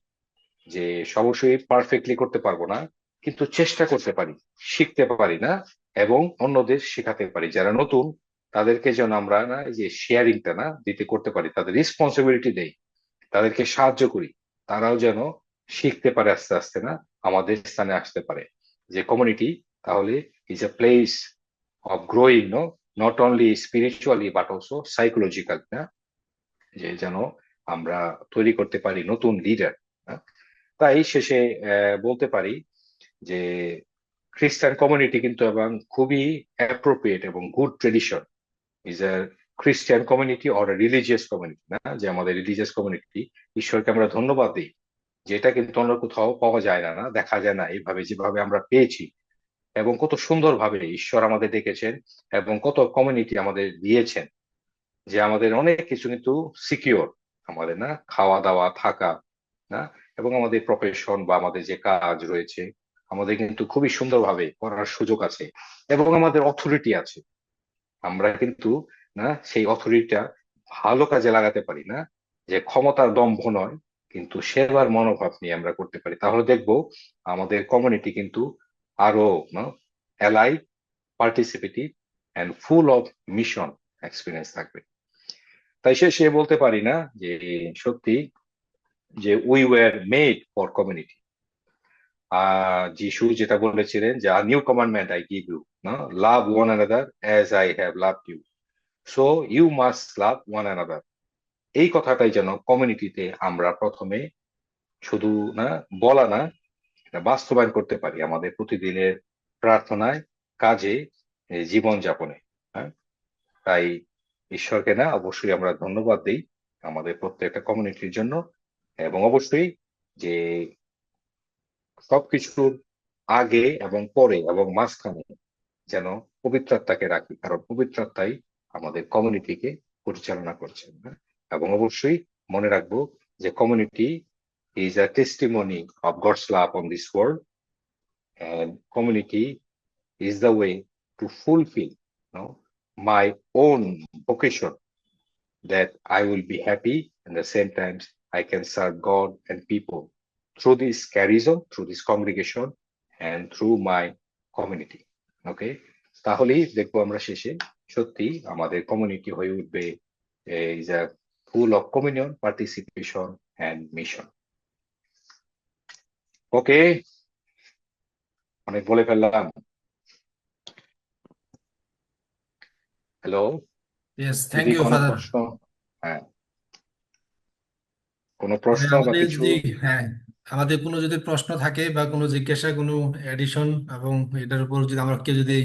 যে অবশ্যই পারফেক্টলি করতে পারবো না, কিন্তু চেষ্টা করতে পারি, শিখতে পারি না, এবং অন্যদের শেখাতে পারি যারা নতুন, তাদেরকে যেন আমরা না এই যে শেয়ারিংটা না দিতে করতে পারি, তাদের রেসপন্সিবিলিটি দেই, তাদেরকে সাহায্য করি, তারাও যেন শিখতে পারে আস্তে আস্তে না, আমাদের স্থানে আসতে পারে, যে কমিউনিটি তাহলে is a place of growing no, not only spiritually but also psychological না, যে যেন আমরা তৈরি করতে পারি নতুন লিডার। তাই শেষে বলতে পারি যে খ্রিস্টান কমিউনিটি কিন্তু এবং খুবই অ্যাপ্রোপ্রিয়েট এবং গুড ট্রেডিশন ইজ এ খ্রিস্টান কমিউনিটি অর রিলিজিয়াস কমিউনিটি না, যে আমাদের রিলিজিয়াস কমিউনিটি, ঈশ্বরকে আমরা ধন্যবাদ দিই, যেটা কিন্তু অন্য কোথাও পাওয়া যায় না, দেখা যায় না এইভাবে যেভাবে আমরা পেয়েছি, এবং কত সুন্দরভাবে ঈশ্বর আমাদের ডেকেছেন এবং কত কমিউনিটি আমাদের দিয়েছেন, যে আমাদের অনেক কিছু কিন্তু সিকিউর, আমাদের না খাওয়া দাওয়া থাকা না, এবং আমাদের প্রফেশন বা আমাদের যে কাজ রয়েছে আমাদের কিন্তু খুবই সুন্দরভাবে করার সুযোগ আছে, এবং আমাদের অথরিটি আছে। আমরা কিন্তু না সেই অথরিটিটা ভালো কাজে লাগাতে পারি না, যে ক্ষমতার দম্ভ নয়, কিন্তু সেবার মনোভাব নিয়ে আমরা করতে পারি, তাহলে দেখবো আমাদের কমিউনিটি কিন্তু আরো alive, participative and full of mission experience থাকবে। তাই সে বলতে পারি না যে সত্যি যে we were made for community. যিশু যেটা বলেছিলেন যে new commandment I give you, love one another as I have loved you, so you must love one another. এই কথাটাই যেন কমিউনিটিতে আমরা প্রথমে শুধু না বলা না, এটা বাস্তবায়ন করতে পারি আমাদের প্রতিদিনের প্রার্থনায়, কাজে, জীবন যাপনে। হ্যাঁ, তাই ঈশ্বরকে না অবশ্যই আমরা ধন্যবাদ দিই আমাদের প্রত্যেকটা কমিউনিটির জন্য, এবং অবশ্যই যে সবকিছুর আগে এবং পরে এবং মাঝখানে যেন পবিত্র আত্মাকে রাখি, কারণ পবিত্র আত্মাই আমাদের কমিউনিটিকে পরিচালনা করছেন। হ্যাঁ? এবং অবশ্যই মনে রাখবো যে community is a testimony of God's love on this world, and community is the way to fulfill my own vocation, that I will be happy and the same time I can serve God and people through this charism, through this congregation and through my community. Okay, তাহলেই দেখবো আমরা শেষে সত্যি আমাদের community হয়ে উঠবে is a full of communion, participation and mission. Okay, অনেক বলে ফেললাম। হ্যালো, ইয়েস, থ্যাংক যদি ইউ কোনো ফাদার। প্রশ্ন, হ্যাঁ, কোনো প্রশ্ন বা আমাদের কিছু? যদি, হ্যাঁ, আমাদের কোনো যদি প্রশ্ন থাকে বা কোনো জিজ্ঞাসা, কোনো এডিশন, এবং এটার উপর যদি আমরা কেউ যদি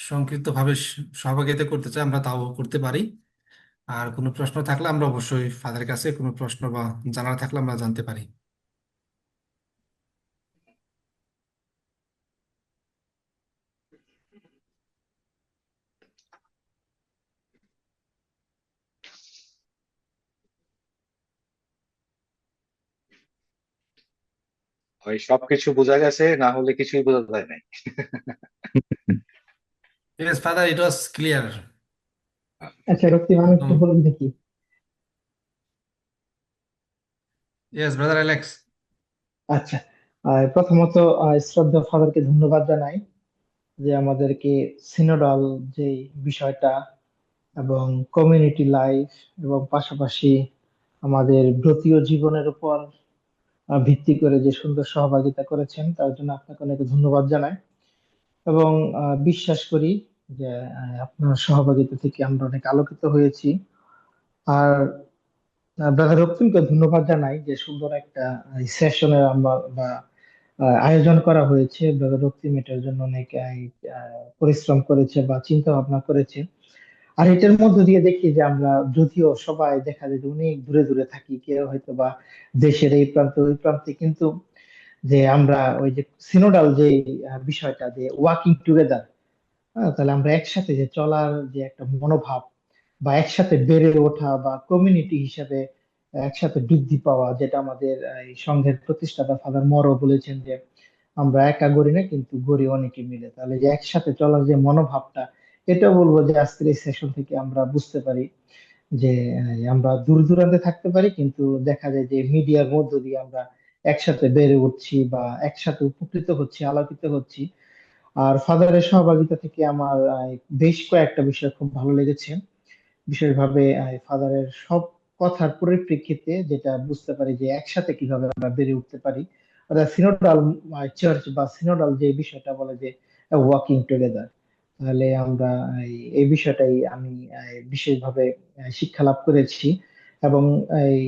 সংক্ষিপ্তভাবে সহযোগিতা করতে চাই আমরা তাও করতে পারি। আর কোনো প্রশ্ন থাকলে আমরা অবশ্যই ফাদারের কাছে কোনো প্রশ্ন বা জানার থাকলে আমরা জানতে পারি। ওই সবকিছু বোঝা গেছে, না হলে কিছুই বোঝা যায় নাই। ইয়েস ফাদার, ইট ওয়াজ ক্লিয়ার। আচ্ছা রক্তিম, আমি একটু বলি দেখি। Yes brother Alex. আচ্ছা, প্রথমত শ্রদ্ধা ফাদারকে ধন্যবাদ জানাই যে আমাদেরকে সিনোডাল যে বিষয়টা এবং কমিউনিটি লাইফ এবং পাশাপাশি আমাদের ব্রতীয় জীবনের উপর ভিত্তি করে যে সুন্দর সহভাগিতা করেছেন তার জন্য আপনাকে অনেক ধন্যবাদ জানাই। এবং বিশ্বাস করি যে আপনার সহভাগিতা থেকে আমরা অনেক আলোকিত হয়েছি। আর ব্রাদার রক্তিমকে ধন্যবাদ জানাই যে সুন্দর একটা সেশনের আমরা বা আয়োজন করা হয়েছে। ব্রাদার রক্তিম এটার জন্য অনেক পরিশ্রম করেছে বা চিন্তা ভাবনা করেছে। আর এটার মধ্য দিয়ে দেখি যে আমরা যদিও সবাই দেখা যায় যে অনেক দূরে দূরে থাকি, কেউ হয়তো বা দেশের এই প্রান্তে ওই প্রান্তে, কিন্তু যে আমরা ওই যে সিনোডাল যে বিষয়টা যে ওয়ার্কিং টুগেদার, তাহলে আমরা একসাথে যে চলার যে একটা মনোভাব বা একসাথে বেড়ে ওঠা বা কমিউনিটি হিসাবে একসাথে বৃদ্ধি পাওয়া, যেটা আমাদের এই সংঘের প্রতিষ্ঠাতা ফাদার মরো বলেছেন যে আমরা একা গড়ি না কিন্তু গড়ি অনেকে মিলে। তাহলে যে একসাথে চলার যে মনোভাবটা, এটা বলবো যে আজকের এই সেশন থেকে আমরা বুঝতে পারি যে আমরা দূর দূরান্তে থাকতে পারি কিন্তু দেখা যায় যে মিডিয়ার মধ্য দিয়ে আমরা একসাথে বেড়ে উঠছি বা একসাথে উপকৃত হচ্ছি, আলোকিত হচ্ছি। আর ফাদারের সহভাগিতা থেকে আমার বেশ কয়েকটা বিষয় খুব ভালো লেগেছে। বিশেষভাবে ফাদারের সব কথার পরিপ্রেক্ষিতে যেটা বুঝতে পারি যে একসাথে কিভাবে আমরা বেড়ে উঠতে পারি। অর্থাৎ সিনোডাল চার্চ বা সিনোডাল যে বিষয়টা বলে যে ওয়াকিং টুগেদার, তাহলে আমরা এই বিষয়টাই আমি বিশেষভাবে শিক্ষা লাভ করেছি। এবং এই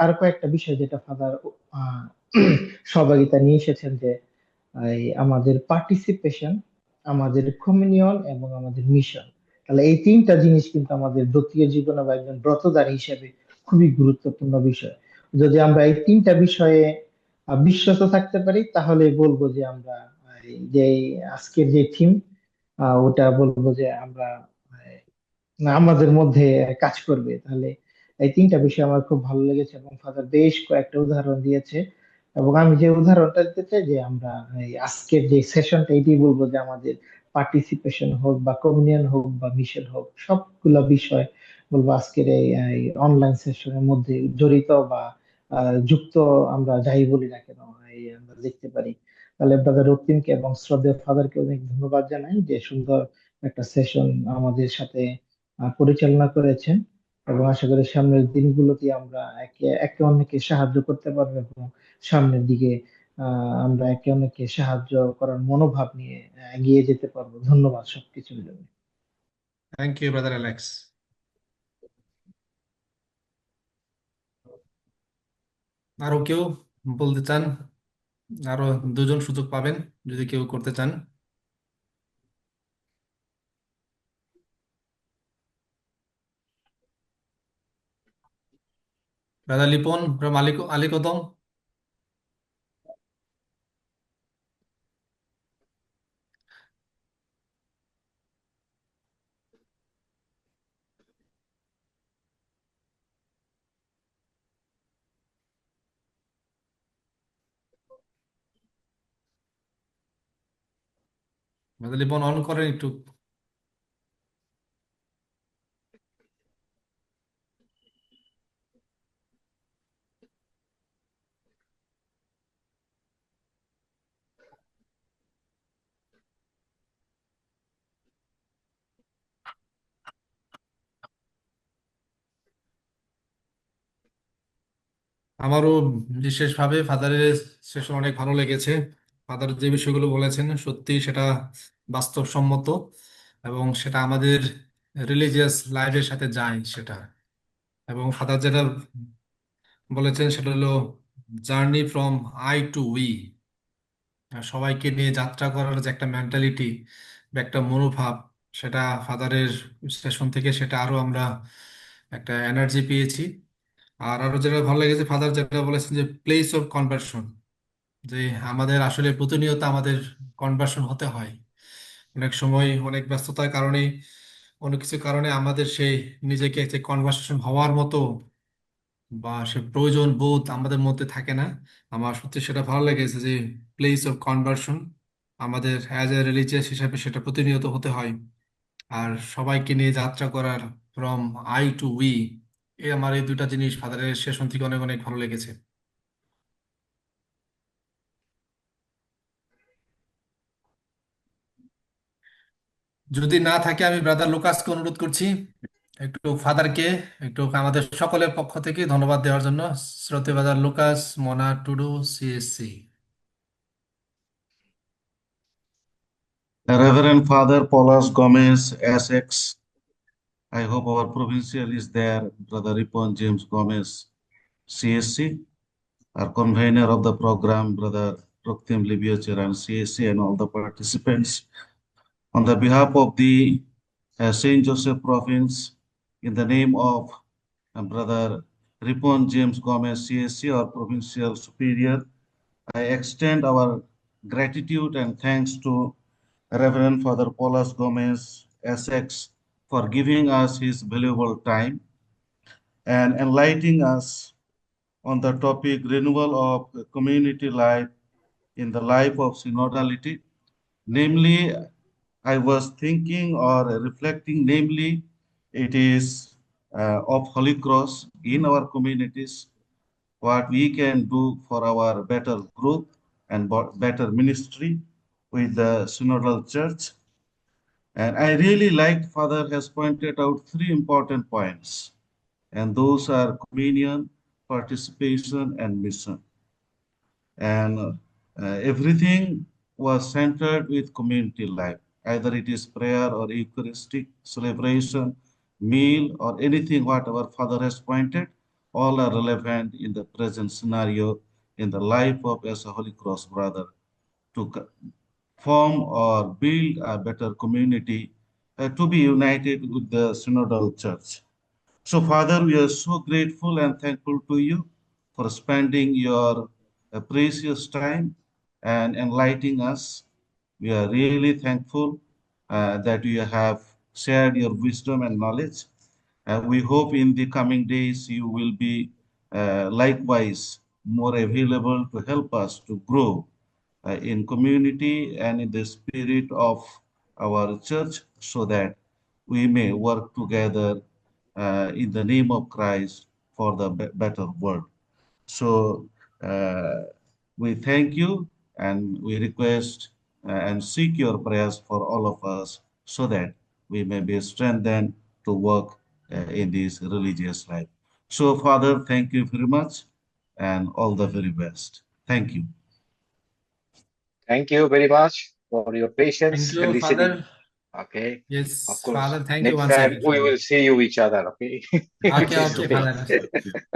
আর কয়েকটা বিষয় যেটা ফাদার সহভাগিতা নিয়ে এসেছেন যে এই আমাদের পার্টিসিপেশন, আমাদের কমিউনিয়ন এবং আমাদের মিশন। তাহলে এই তিনটা জিনিস কিন্তু আমাদের ব্রতীয় জীবনে বা একজন ব্রতধারী হিসেবে খুবই গুরুত্বপূর্ণ বিষয়। যদি আমরা এই তিনটা বিষয়ে বিশ্বস্ত থাকতে পারি তাহলে বলবো যে আমরা যে আজকের যে থিম ওটা বলবো যে আমরা না আমাদের মধ্যে কাজ করবে। তাহলে এই তিনটা বিষয় আমার খুব ভালো লেগেছে এবং ফাদার বেশ কয়েকটা উদাহরণ দিয়েছে। এবং আমি যে উদাহরণটা দিতে চাই যে আমরা এই আজকের যে সেশনটা এটি বলবো যে আমাদের পার্টিসিপেশন হোক বা কমিউনিয়ন হোক বা মিশন হোক সবগুলা বিষয় বলবো আজকের এই অনলাইন সেশনের মধ্যে জড়িত বা যুক্ত আমরা যাই বলি না কেন এই আমরা দেখতে পারি। তাহলে ব্রাদার রক্তিমকে এবং শ্রদ্ধেয় ফাদারকে অনেক ধন্যবাদ জানাই যে সুন্দর একটা সেশন আমাদের সাথে পরিচালনা করেছেন। এবং আশা করি সামনের দিনগুলোতে আমরা একে একে অন্যকে সাহায্য করতে পারবো এবং সামনের দিকে আমরা একে অন্যকে সাহায্য করার মনোভাব নিয়ে এগিয়ে যেতে পারবো। ধন্যবাদ সবকিছুর জন্য। Thank you brother Alex. আরো কেউ বলতে চান? আরো দুজন সুযোগ পাবেন যদি কেউ করতে চান। Brother Lipon, brother Alikadam. Brother Lipon on করেন একটু। আমারও বিশেষভাবে ফাদারের সেশন অনেক ভালো লেগেছে। ফাদার যে বিষয়গুলো বলেছেন সত্যি সেটা বাস্তবসম্মত এবং সেটা আমাদের রিলিজিয়াস লাইফের সাথে যায় সেটা। এবং ফাদার যেটা বলেছেন সেটা হলো journey from I to we. সবাইকে নিয়ে যাত্রা করার যে একটা মেন্টালিটি বা একটা মনোভাব, সেটা ফাদারের সেশন থেকে সেটা আরো আমরা একটা এনার্জি পেয়েছি। আর আরো যেটা ভালো লেগেছে ফাদার যেটা বলেছেন যে প্লেস অফ কনভার্সন, যে আমাদের আসলে প্রতিনিয়ত আমাদের কনভার্সন হতে হয়। অনেক সময় অনেক ব্যস্ততার কারণে অনেক কিছু কারণে আমাদের সেই নিজেকে যে কনভার্সেশন হওয়ার মতো বা সে প্রয়োজন বোধ আমাদের মধ্যে থাকে না। আমার সত্যি সেটা ভালো লেগেছে যে প্লেস অফ কনভার্সন আমাদের অ্যাজ এ রিলিজিয়াস হিসাবে সেটা প্রতিনিয়ত হতে হয়। আর সবাইকে নিয়ে যাত্রা করার ফ্রম আই টু উই, আমার এই দুটা জিনিস ফাদারের সেশন থেকে অনেক অনেক ভালো লেগেছে। যদি না থাকে আমি ব্রাদার লুকাসকে অনুরোধ করছি একটু ফাদারকে একটু আমাদের সকলের পক্ষ থেকে ধন্যবাদ দেওয়ার জন্য। শ্রদ্ধেয় brother Lucas, Mona Tudu, CSC. Reverend Father Paulos Gomez, Essex. I hope our provincial is there. Brother Ripon James Gomez, CSC. Our convener of the program, Brother Ruktim Libio Chiran, CSC, and all the participants. On the behalf of the St. Joseph Province, in the name of Brother Ripon James Gomez, CSC, our provincial superior, I extend our gratitude and thanks to Reverend Father Paulos Gomez, Essex, for giving us his valuable time and enlightening us on the topic renewal of community life in the life of synodality. Namely, I was thinking or reflecting, namely, it is of Holy Cross in our communities, what we can do for our better growth and better ministry with the Synodal Church. And I really liked Father has pointed out three important points, and those are communion, participation, and mission. And everything was centered with community life, either it is prayer or Eucharistic celebration, meal, or anything, whatever Father has pointed, all are relevant in the present scenario in the life of as a Holy Cross brother to form or build a better community to be united with the Synodal Church. So, Father, we are so grateful and thankful to you for spending your precious time and enlightening us We are really thankful that you have shared your wisdom and knowledge. We hope in the coming days you will be likewise more available to help us to grow in community and in the spirit of our church, so that we may work together in the name of Christ for the better world. So we thank you, and we request and seek your prayers for all of us, so that we may be strengthened to work in this religious life. So, Father, thank you very much, and all the very best. Thank you. Thank you very much for your Thank patience you, and listening. Father. Okay. Yes, Of course. Father, thank you Next once time again, we Father. will see you each other. Okay. Okay, This okay, way. Father.